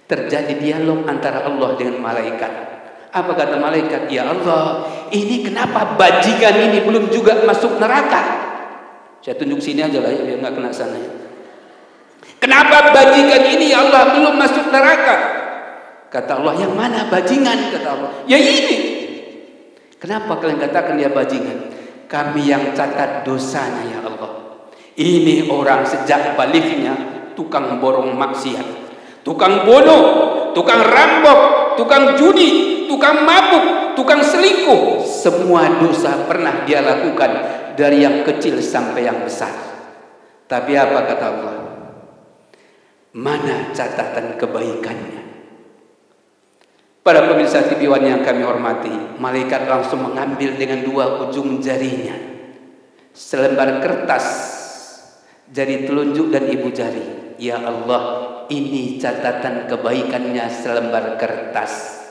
Terjadi dialog antara Allah dengan malaikat. Apa kata malaikat? Ya Allah, ini kenapa bajingan ini belum juga masuk neraka? Saya tunjuk sini aja lah ya, biar nggak kena sana. Kenapa bajingan ini ya Allah belum masuk neraka? Kata Allah, yang mana bajingan? Kata Allah, ya ini. Kenapa kalian katakan dia bajingan? Kami yang catat dosanya ya Allah. Ini orang sejak balighnya tukang borong maksiat, tukang bodoh, tukang rampok, tukang judi, tukang mabuk, tukang selingkuh. Semua dosa pernah dia lakukan, dari yang kecil sampai yang besar. Tapi apa kata Allah? Mana catatan kebaikannya? Para pemirsa TV One yang kami hormati, malaikat langsung mengambil dengan dua ujung jarinya selembar kertas, jari telunjuk dan ibu jari. Ya Allah, ini catatan kebaikannya selembar kertas.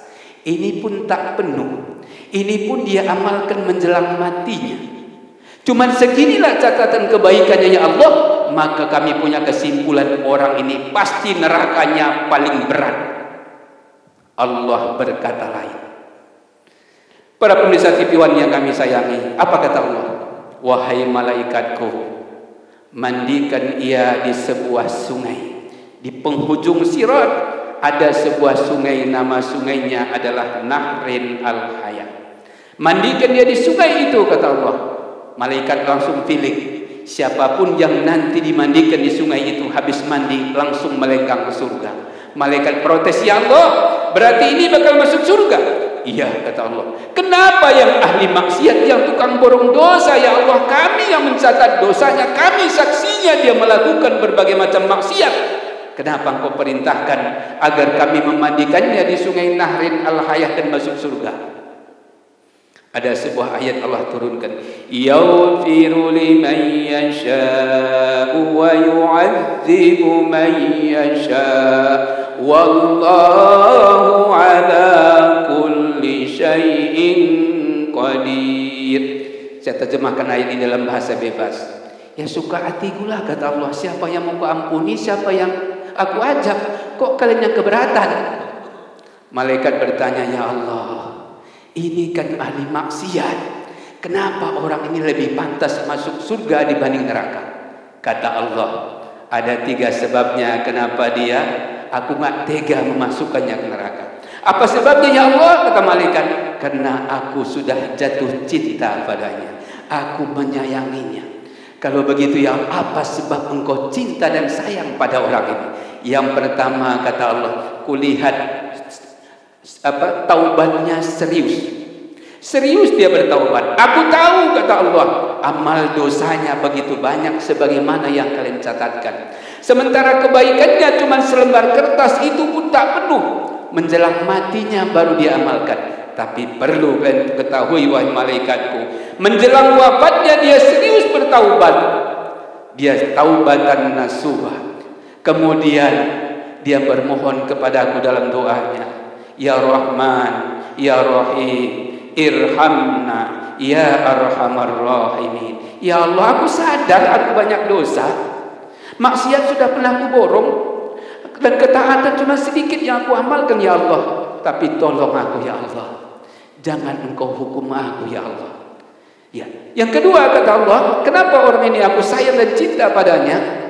Ini pun tak penuh. Ini pun dia amalkan menjelang matinya. Cuman seginilah catatan kebaikannya ya Allah. Maka kami punya kesimpulan, orang ini pasti nerakanya paling berat. Allah berkata lain. Para pemirsa TV One yang kami sayangi, apa kata Allah? Wahai malaikatku, mandikan ia di sebuah sungai. Di penghujung sirat ada sebuah sungai, nama sungainya adalah Nahrin Al-Hayat. Mandikan dia di sungai itu, kata Allah. Malaikat langsung pilih. Siapapun yang nanti dimandikan di sungai itu, habis mandi langsung melenggang ke surga. Malaikat protes, ya Allah, berarti ini bakal masuk surga? Iya, kata Allah. Kenapa yang ahli maksiat, yang tukang borong dosa, ya Allah, kami yang mencatat dosanya, kami saksinya dia melakukan berbagai macam maksiat. Kenapa engkau perintahkan agar kami memandikannya di sungai Nahrin Al-Hayah dan masuk surga? Ada sebuah ayat Allah turunkan, yaghfiru liman yasha'u wa yu'adzibu man yasha' wallahu ala kulli syai'in qadir. Saya terjemahkan ayat ini dalam bahasa bebas. Ya suka hatiku lah, kata Allah. Siapa yang mau ampuni, siapa yang aku ajak, kok kalian yang keberatan? Malaikat bertanya, ya Allah, ini kan ahli maksiat. Kenapa orang ini lebih pantas masuk surga dibanding neraka? Kata Allah, ada 3 sebabnya kenapa dia, aku gak tega memasukkannya ke neraka. Apa sebabnya ya Allah? Kata malaikat, karena aku sudah jatuh cinta padanya, aku menyayanginya. Kalau begitu ya, apa sebab engkau cinta dan sayang pada orang ini? Yang pertama, kata Allah, kulihat taubatnya serius dia bertaubat. Aku tahu, kata Allah, amal dosanya begitu banyak sebagaimana yang kalian catatkan. Sementara kebaikannya cuma selembar kertas, itu pun tak penuh. Menjelang matinya baru dia amalkan. Tapi perlu kalian ketahui, wahai malaikatku, menjelang wafatnya dia serius bertaubat. Dia taubatan nasuha. Kemudian dia bermohon kepadaku dalam doanya, ya Rahman, ya Rahim, irhamna, ya Arhamar Rahimin. Ya Allah, aku sadar aku banyak dosa. Maksiat sudah pernah aku borong, dan ketaatan cuma sedikit yang aku amalkan ya Allah. Tapi tolong aku ya Allah, jangan engkau hukum aku ya Allah. Ya. Yang kedua kata Allah, kenapa orang ini aku sayang dan cinta padanya?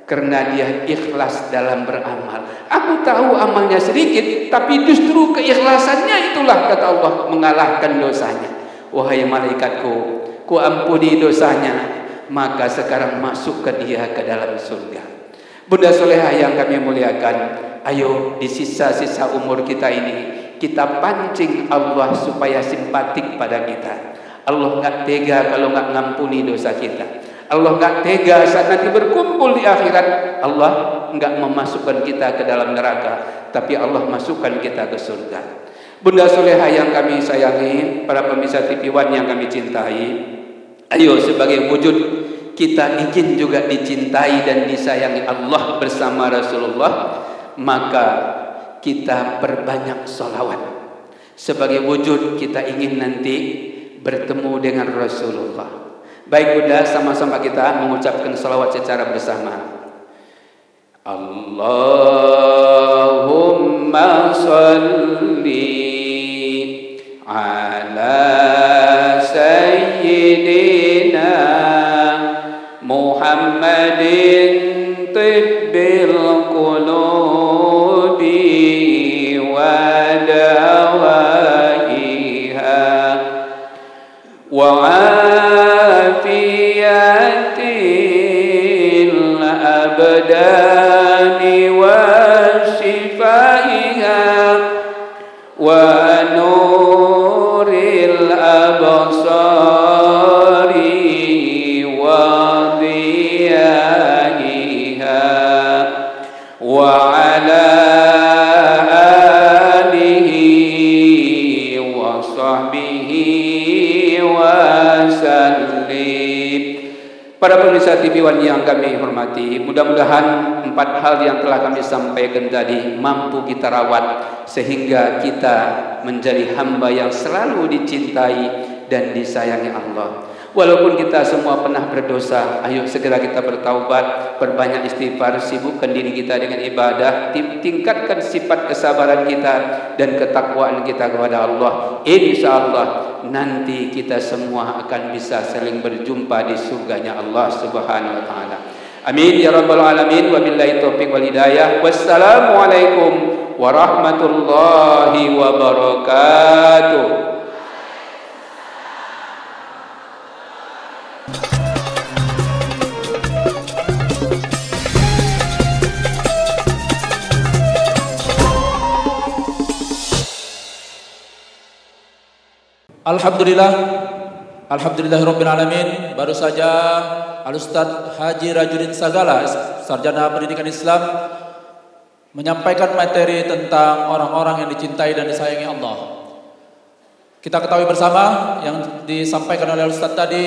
Karena dia ikhlas dalam beramal. Aku tahu amalnya sedikit, tapi justru keikhlasannya itulah kata Allah mengalahkan dosanya. Wahai malaikatku, ku ampuni dosanya, maka sekarang masukkan dia ke dalam surga. Bunda Solehah yang kami muliakan, ayo di sisa-sisa umur kita ini kita pancing Allah supaya simpatik pada kita. Allah nggak tega kalau nggak ngampuni dosa kita. Allah nggak tega saat nanti berkumpul di akhirat. Allah nggak memasukkan kita ke dalam neraka, tapi Allah masukkan kita ke surga. Bunda Solehah yang kami sayangi, para pemirsa TV One yang kami cintai, ayo sebagai wujud kita ingin juga dicintai dan disayangi Allah bersama Rasulullah, maka kita perbanyak sholawat. Sebagai wujud kita ingin nanti bertemu dengan Rasulullah. Baik Bunda, sama-sama kita mengucapkan salawat secara bersama. Allahumma sholli ala sayyidina Muhammadin tibbil qulubi wa dawaiha wa abdani wa shifaiha wa nuril absari wa diyahiha wa ala alihi wa sahbihi wa sallim. Para pemirsa TV One yang kami hormati, mudah-mudahan 4 hal yang telah kami sampaikan tadi mampu kita rawat sehingga kita menjadi hamba yang selalu dicintai dan disayangi Allah. Walaupun kita semua pernah berdosa, ayo segera kita bertaubat, perbanyak istighfar, sibukkan diri kita dengan ibadah, tingkatkan sifat kesabaran kita dan ketakwaan kita kepada Allah. Insyaallah nanti kita semua akan bisa saling berjumpa di surganya Allah Subhanahu wa taala. Amin ya rabbal alamin, wabillahi taufiq wal hidayah. Wassalamualaikum warahmatullahi wabarakatuh. Alhamdulillah, alhamdulillahirabbil alamin. Baru saja Al-Ustaz Haji Rajudin Sagala, sarjana pendidikan Islam, menyampaikan materi tentang orang-orang yang dicintai dan disayangi Allah. Kita ketahui bersama yang disampaikan oleh Ustaz tadi,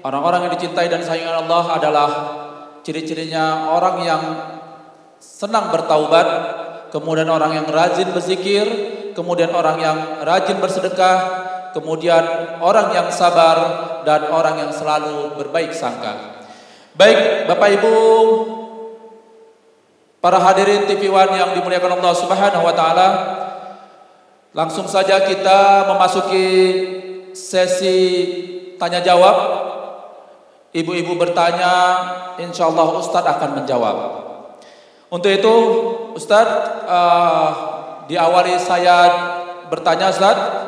orang-orang yang dicintai dan disayangi Allah adalah ciri-cirinya orang yang senang bertaubat, kemudian orang yang rajin berzikir, kemudian orang yang rajin bersedekah, kemudian orang yang sabar dan orang yang selalu berbaik sangka. Baik Bapak Ibu, para hadirin TV One yang dimuliakan Allah Subhanahu wa taala, langsung saja kita memasuki sesi tanya jawab. Ibu-ibu bertanya, insyaallah Ustadz akan menjawab. Untuk itu Ustadz, diawali saya bertanya Ustadz.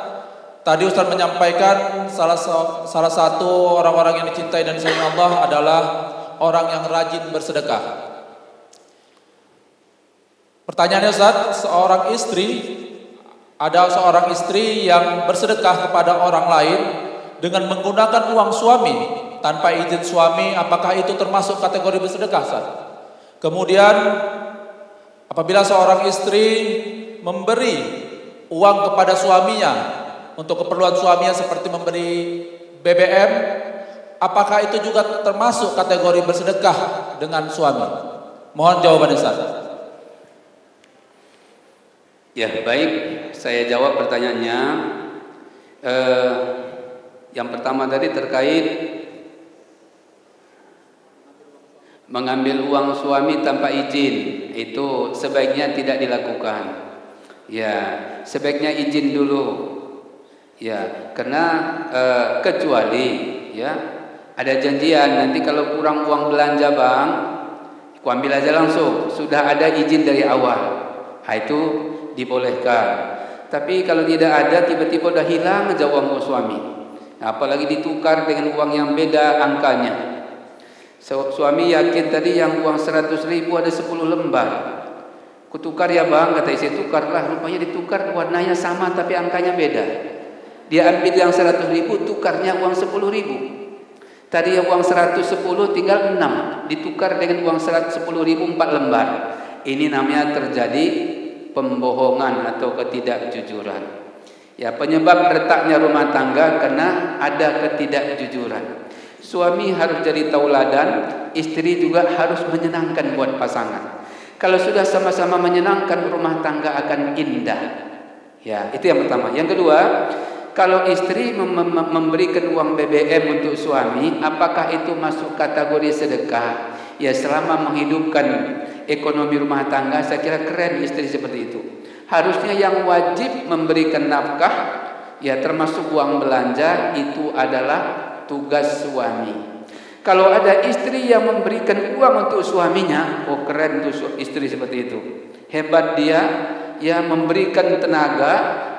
Tadi Ustaz menyampaikan salah satu orang-orang yang dicintai dan disayangi Allah adalah orang yang rajin bersedekah. Pertanyaannya Ustaz, ada seorang istri yang bersedekah kepada orang lain dengan menggunakan uang suami tanpa izin suami, apakah itu termasuk kategori bersedekah Ustaz? Kemudian apabila seorang istri memberi uang kepada suaminya untuk keperluan suaminya seperti memberi BBM, apakah itu juga termasuk kategori bersedekah dengan suami? Mohon jawabannya Ustaz. Ya baik, saya jawab pertanyaannya. Yang pertama tadi terkait mengambil uang suami tanpa izin, itu sebaiknya tidak dilakukan. Ya, sebaiknya izin dulu. Ya, karena kecuali ya ada janjian nanti kalau kurang uang belanja bang, aku ambil aja langsung. Sudah ada izin dari awal, itu dibolehkan. Tapi kalau tidak ada tiba-tiba udah hilang aja uang suami, apalagi ditukar dengan uang yang beda angkanya. Suami yakin tadi yang uang 100.000 ada 10 lembar. Kutukar ya bang, kata istri. Tukarlah, rupanya ditukar warnanya sama tapi angkanya beda. Dia ambil yang 100.000, tukarnya uang 10.000. Tadi yang uang 110 tinggal 6, ditukar dengan uang 10.000 4 lembar. Ini namanya terjadi pembohongan atau ketidakjujuran. Ya, penyebab retaknya rumah tangga karena ada ketidakjujuran. Suami harus jadi tauladan, istri juga harus menyenangkan buat pasangan. Kalau sudah sama-sama menyenangkan, rumah tangga akan indah. Ya, itu yang pertama. Yang kedua, kalau istri memberikan uang BBM untuk suami, apakah itu masuk kategori sedekah? Ya, selama menghidupkan ekonomi rumah tangga, saya kira keren istri seperti itu. Harusnya yang wajib memberikan nafkah, ya termasuk uang belanja, itu adalah tugas suami. Kalau ada istri yang memberikan uang untuk suaminya, oh keren tuh istri seperti itu. Hebat dia, ya memberikan tenaga,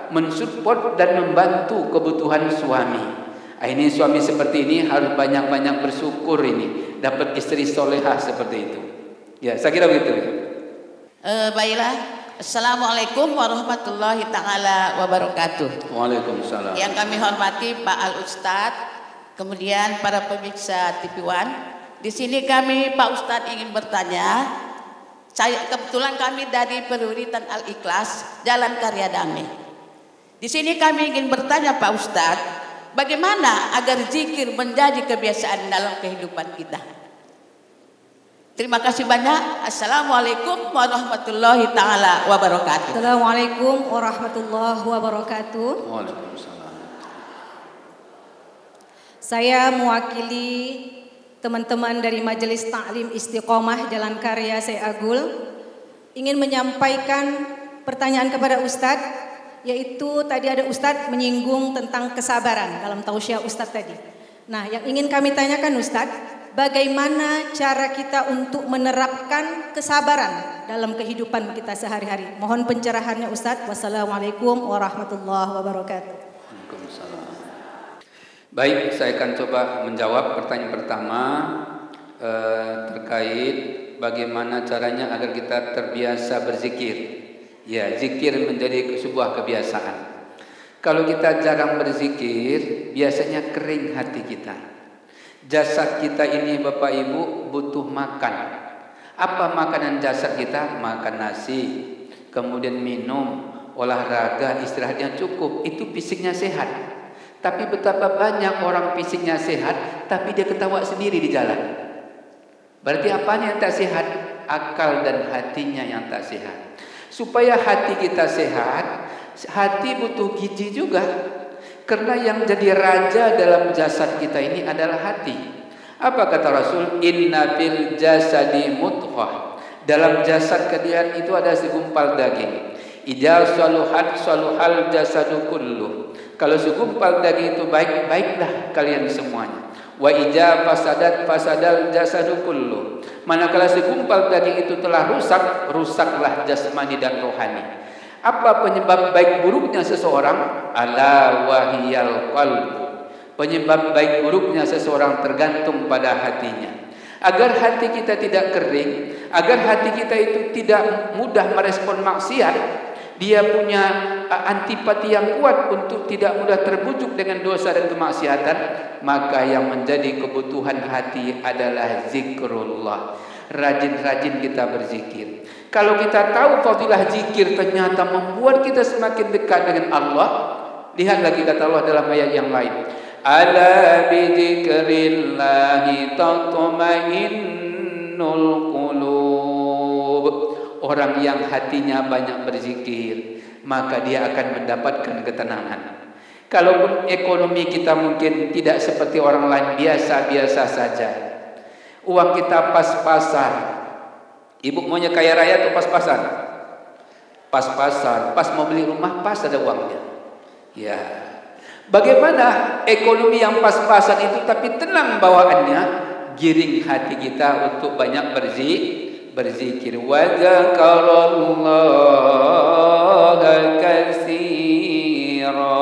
mensupport dan membantu kebutuhan suami. Ini suami seperti ini harus banyak-banyak bersyukur ini dapat istri solehah seperti itu. Ya, saya kira begitu. Baiklah. Assalamualaikum warahmatullahi taala wabarakatuh. Waalaikumsalam. Yang kami hormati Pak Al Ustadz, kemudian para pemirsa TV One. Di sini kami Pak Ustadz ingin bertanya. Kebetulan kami dari Peruritan Al Ikhlas, Jalan Karya Damai. Di sini kami ingin bertanya Pak Ustadz, bagaimana agar zikir menjadi kebiasaan dalam kehidupan kita? Terima kasih banyak. Assalamualaikum warahmatullahi taala wabarakatuh. Assalamualaikum warahmatullahi wabarakatuh. Waalaikumsalam. Saya mewakili teman-teman dari Majelis Ta'lim Istiqomah Jalan Karya Seagul ingin menyampaikan pertanyaan kepada Ustadz, yaitu tadi ada Ustadz menyinggung tentang kesabaran dalam tausiah Ustadz tadi. Nah, yang ingin kami tanyakan Ustadz, bagaimana cara kita untuk menerapkan kesabaran dalam kehidupan kita sehari-hari? Mohon pencerahannya Ustadz. Wassalamualaikum warahmatullahi wabarakatuh. Waalaikumsalam. Baik, saya akan coba menjawab pertanyaan pertama terkait bagaimana caranya agar kita terbiasa berzikir. Ya, zikir menjadi sebuah kebiasaan. Kalau kita jarang berzikir, biasanya kering hati kita. Jasad kita ini Bapak Ibu butuh makan. Apa makanan jasad kita? Makan nasi, kemudian minum, olahraga, istirahat yang cukup. Itu fisiknya sehat. Tapi betapa banyak orang fisiknya sehat, tapi dia ketawa sendiri di jalan. Berarti apanya yang tak sehat? Akal dan hatinya yang tak sehat. Supaya hati kita sehat, hati butuh gizi juga. Karena yang jadi raja dalam jasad kita ini adalah hati. Apa kata Rasul? Inna fil jasadi mudghah. Dalam jasad kalian itu ada segumpal daging. Idza saluhat saluhal jasadu kullu. Kalau segumpal daging itu baik, baiklah kalian semuanya. Wa idza fasadat fasadal jasadu kullu. Manakala segumpal daging itu telah rusak, rusaklah jasmani dan rohani. Apa penyebab baik buruknya seseorang? Ala wahiyal qalbu. Penyebab baik buruknya seseorang tergantung pada hatinya. Agar hati kita tidak kering, agar hati kita itu tidak mudah merespon maksiat, dia punya antipati yang kuat untuk tidak mudah terbujuk dengan dosa dan kemaksiatan, maka yang menjadi kebutuhan hati adalah zikrullah. Rajin-rajin kita berzikir. Kalau kita tahu fadilah zikir ternyata membuat kita semakin dekat dengan Allah, lihat lagi kata Allah dalam ayat yang lain. Ala bi dzikrillahi tatma'innul qulub. Orang yang hatinya banyak berzikir, maka dia akan mendapatkan ketenangan. Kalaupun ekonomi kita mungkin tidak seperti orang lain, biasa-biasa saja. Uang kita pas-pasan. Ibu maunya kaya raya atau pas-pasan? Pas-pasan. Pas mau beli rumah pas ada uangnya. Ya. Bagaimana ekonomi yang pas-pasan itu tapi tenang bawaannya, giring hati kita untuk banyak berzikir. Wa dzakarallaha katsira.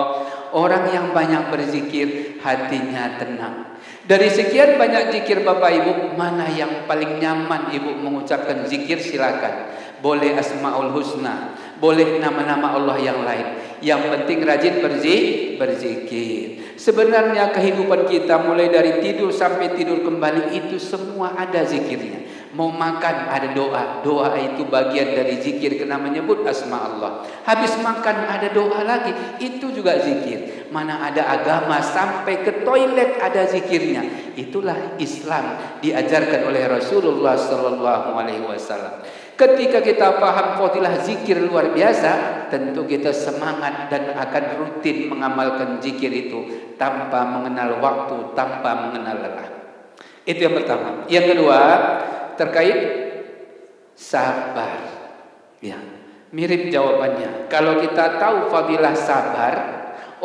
Orang yang banyak berzikir hatinya tenang. Dari sekian banyak zikir Bapak Ibu, mana yang paling nyaman Ibu mengucapkan zikir? Silakan. Boleh Asmaul Husna, boleh nama-nama Allah yang lain. Yang penting rajin berzikir. Sebenarnya kehidupan kita mulai dari tidur sampai tidur kembali itu semua ada zikirnya. Mau makan ada doa. Doa itu bagian dari zikir karena menyebut asma Allah. Habis makan ada doa lagi, itu juga zikir. Mana ada agama sampai ke toilet ada zikirnya. Itulah Islam diajarkan oleh Rasulullah sallallahu alaihi wasallam. Ketika kita paham fadilah zikir luar biasa, tentu kita semangat dan akan rutin mengamalkan zikir itu tanpa mengenal waktu, tanpa mengenal lelah. Itu yang pertama. Yang kedua, terkait sabar. Ya, mirip jawabannya. Kalau kita tahu fadilah sabar,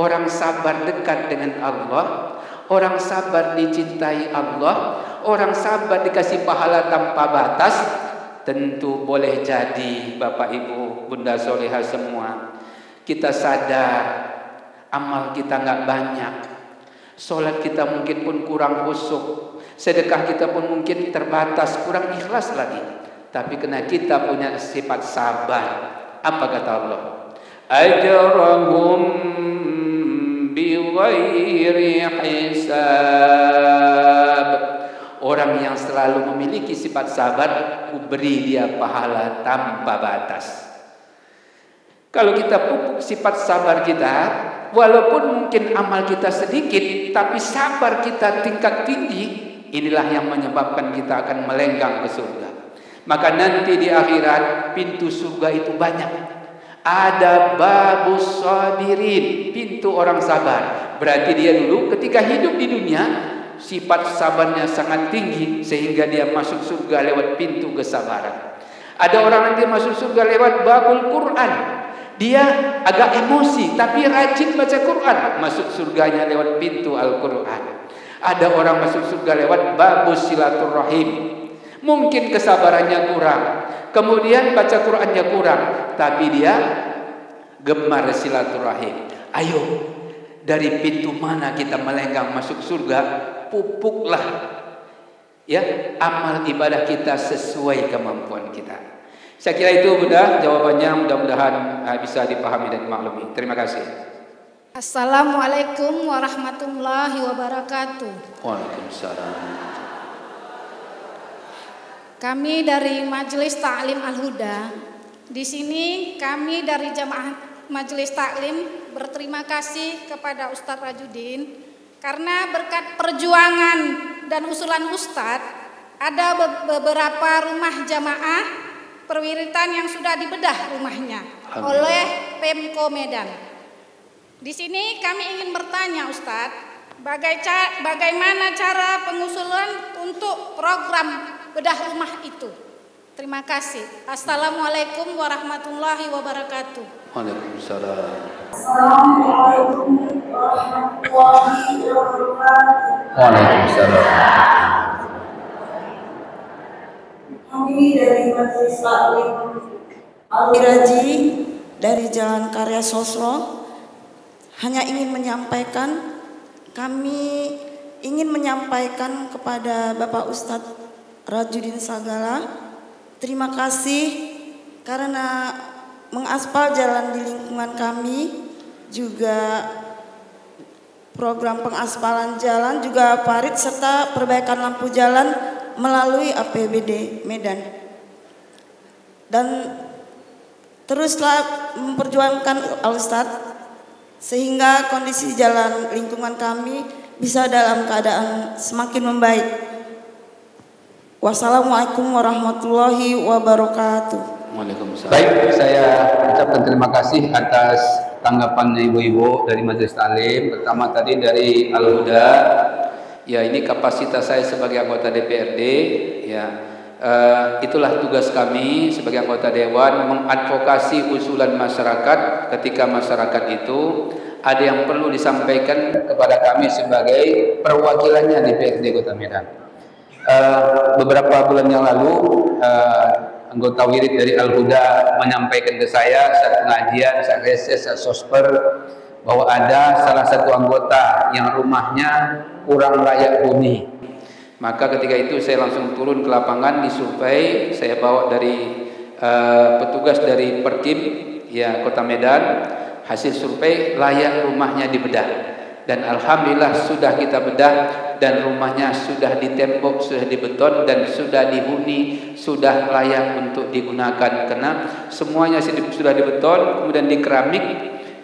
orang sabar dekat dengan Allah, orang sabar dicintai Allah, orang sabar dikasih pahala tanpa batas. Tentu boleh jadi Bapak Ibu Bunda Soleha semua, kita sadar amal kita nggak banyak, sholat kita mungkin pun kurang khusyuk, sedekah kita pun mungkin terbatas, kurang ikhlas lagi. Tapi karena kita punya sifat sabar, apa kata Allah? Ajrahum bighairi hisab. Orang yang selalu memiliki sifat sabar, beri dia pahala tanpa batas. Kalau kita pupuk sifat sabar kita, walaupun mungkin amal kita sedikit, tapi sabar kita tingkat tinggi, inilah yang menyebabkan kita akan melenggang ke surga. Maka nanti di akhirat pintu surga itu banyak. Ada babus sabirin, pintu orang sabar. Berarti dia dulu ketika hidup di dunia, sifat sabarnya sangat tinggi sehingga dia masuk surga lewat pintu kesabaran. Ada orang nanti masuk surga lewat babul Quran. Dia agak emosi tapi rajin baca Quran, masuk surganya lewat pintu Al-Quran. Ada orang masuk surga lewat babus silaturahim. Mungkin kesabarannya kurang, kemudian baca Qurannya kurang, tapi dia gemar silaturahim. Ayo, dari pintu mana kita melenggang masuk surga? Pupuklah ya amal ibadah kita sesuai kemampuan kita. Saya kira itu Bunda jawabannya, mudah-mudahan bisa dipahami dan dimaklumi. Terima kasih. Assalamualaikum warahmatullahi wabarakatuh. Waalaikumsalam. Kami dari Majelis Ta'lim Al-Huda. Di sini kami dari jamaah Majelis Ta'lim berterima kasih kepada Ustadz Rajudin. Karena berkat perjuangan dan usulan Ustadz, ada beberapa rumah jamaah perwiritan yang sudah dibedah rumahnya oleh Pemko Medan. Di sini kami ingin bertanya Ustadz, bagaimana cara pengusulan untuk program bedah rumah itu? Terima kasih. Assalamualaikum warahmatullahi wabarakatuh. Waalaikumsalam. Assalamualaikum warahmatullahi wabarakatuh. Waalaikumsalam. Kami dari Majelis Taklim Al-Raji dari Jalan Karya Sosro hanya ingin menyampaikan, kami ingin menyampaikan kepada Bapak Ustadz Rajudin Sagala, terima kasih karena mengaspal jalan di lingkungan kami, juga program pengaspalan jalan, juga parit serta perbaikan lampu jalan melalui APBD Medan. Dan teruslah memperjuangkan Al-Ustadz sehingga kondisi jalan lingkungan kami bisa dalam keadaan semakin membaik. Wassalamualaikum warahmatullahi wabarakatuh. Waalaikumsalam. Baik, saya ucapkan terima kasih atas tanggapan ibu-ibu dari Majelis Taklim. Pertama tadi dari Al-Huda, ya ini kapasitas saya sebagai anggota DPRD, ya itulah tugas kami sebagai anggota Dewan, mengadvokasi usulan masyarakat ketika masyarakat itu ada yang perlu disampaikan kepada kami sebagai perwakilannya DPRD Kota Medan. Beberapa bulan yang lalu anggota wirid dari Al-Huda menyampaikan ke saya saat pengajian, saat reses, saat sosper, bahwa ada salah satu anggota yang rumahnya kurang layak huni. Maka ketika itu saya langsung turun ke lapangan, disurvei, saya bawa dari petugas dari Perkim ya Kota Medan, hasil survei layak rumahnya dibedah, dan alhamdulillah sudah kita bedah dan rumahnya sudah ditembok, sudah dibeton dan sudah dihuni, sudah layak untuk digunakan karena semuanya sudah dibeton, kemudian dikeramik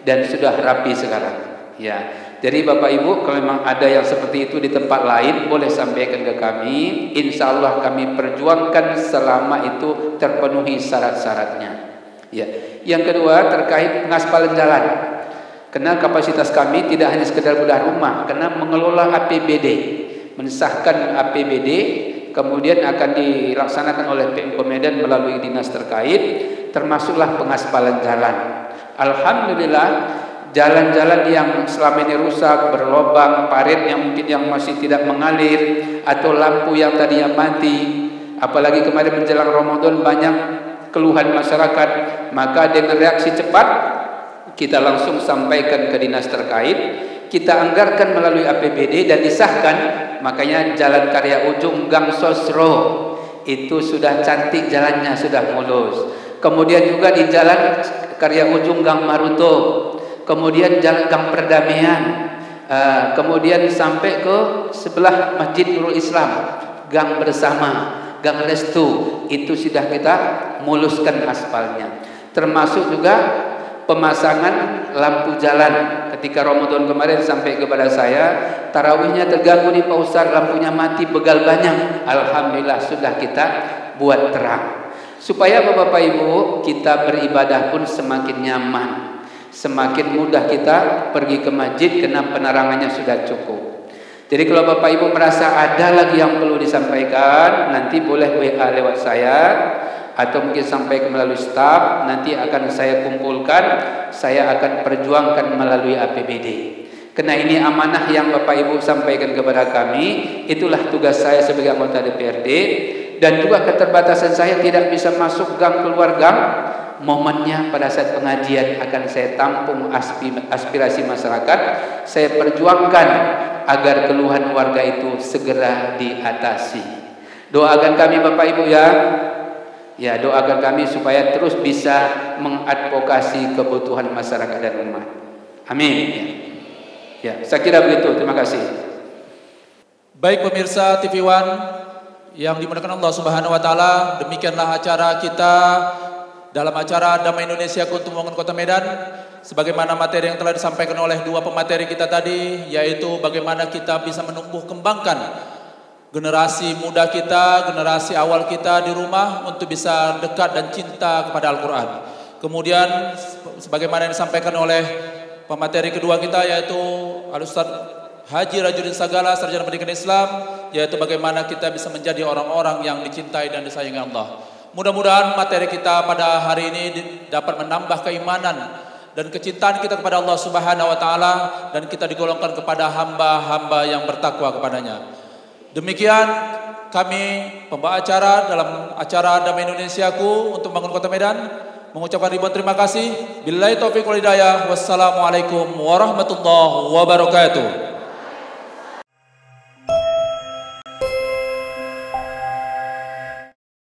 dan sudah rapi sekarang. Ya, jadi Bapak Ibu, kalau memang ada yang seperti itu di tempat lain boleh sampaikan ke kami. Insya Allah kami perjuangkan selama itu terpenuhi syarat-syaratnya. Ya, yang kedua terkait pengaspalan jalan. Karena kapasitas kami tidak hanya sekedar bedah rumah, karena mengelola APBD, mensahkan APBD, kemudian akan dilaksanakan oleh Pemkot Medan melalui dinas terkait, termasuklah pengaspalan jalan. Alhamdulillah, jalan-jalan yang selama ini rusak, berlobang, parit yang mungkin yang masih tidak mengalir, atau lampu yang tadinya mati, apalagi kemarin menjelang Ramadan banyak keluhan masyarakat, maka dengan reaksi cepat kita langsung sampaikan ke dinas terkait, kita anggarkan melalui APBD dan disahkan. Makanya Jalan Karya Ujung Gang Sosro itu sudah cantik jalannya, sudah mulus. Kemudian juga di Jalan Karya Ujung Gang Maruto, kemudian Jalan Gang Perdamaian, kemudian sampai ke sebelah Masjid Nurul Islam, Gang Bersama, Gang Restu, itu sudah kita muluskan aspalnya. Termasuk juga pemasangan lampu jalan. Ketika Ramadan kemarin sampai kepada saya, tarawihnya terganggu nih Pak Ustaz, lampunya mati, begal banyak. Alhamdulillah sudah kita buat terang. Supaya Bapak Ibu kita beribadah pun semakin nyaman, semakin mudah kita pergi ke masjid karena penerangannya sudah cukup. Jadi kalau Bapak Ibu merasa ada lagi yang perlu disampaikan, nanti boleh WA lewat saya, atau mungkin sampai melalui staf, nanti akan saya kumpulkan, saya akan perjuangkan melalui APBD. Karena ini amanah yang Bapak Ibu sampaikan kepada kami, itulah tugas saya sebagai anggota DPRD, dan juga keterbatasan saya tidak bisa masuk gang keluar gang. Momennya pada saat pengajian akan saya tampung aspirasi masyarakat, saya perjuangkan agar keluhan warga itu segera diatasi. Doakan kami Bapak Ibu ya. Ya, doakan kami supaya terus bisa mengadvokasi kebutuhan masyarakat dan umat. Amin. Ya, saya kira begitu. Terima kasih. Baik pemirsa TV One yang dimuliakan Allah Subhanahu wa taala, demikianlah acara kita dalam acara Damai Indonesia untuk Membangun Kota Medan. Sebagaimana materi yang telah disampaikan oleh dua pemateri kita tadi, yaitu bagaimana kita bisa menumbuh kembangkan generasi muda kita, generasi awal kita di rumah untuk bisa dekat dan cinta kepada Al-Quran. Kemudian sebagaimana yang disampaikan oleh pemateri kedua kita, yaitu Al-Ustaz Haji Rajudin Sagala, Sarjana Pendidikan Islam, yaitu bagaimana kita bisa menjadi orang-orang yang dicintai dan disayangi Allah. Mudah-mudahan materi kita pada hari ini dapat menambah keimanan dan kecintaan kita kepada Allah Subhanahu wa taala, dan kita digolongkan kepada hamba-hamba yang bertakwa kepadanya. Demikian kami pembawa acara dalam acara Damai Indonesiaku untuk Membangun Kota Medan mengucapkan ribuan terima kasih. Billahi taufiq wal hidayah. Wassalamualaikum warahmatullahi wabarakatuh.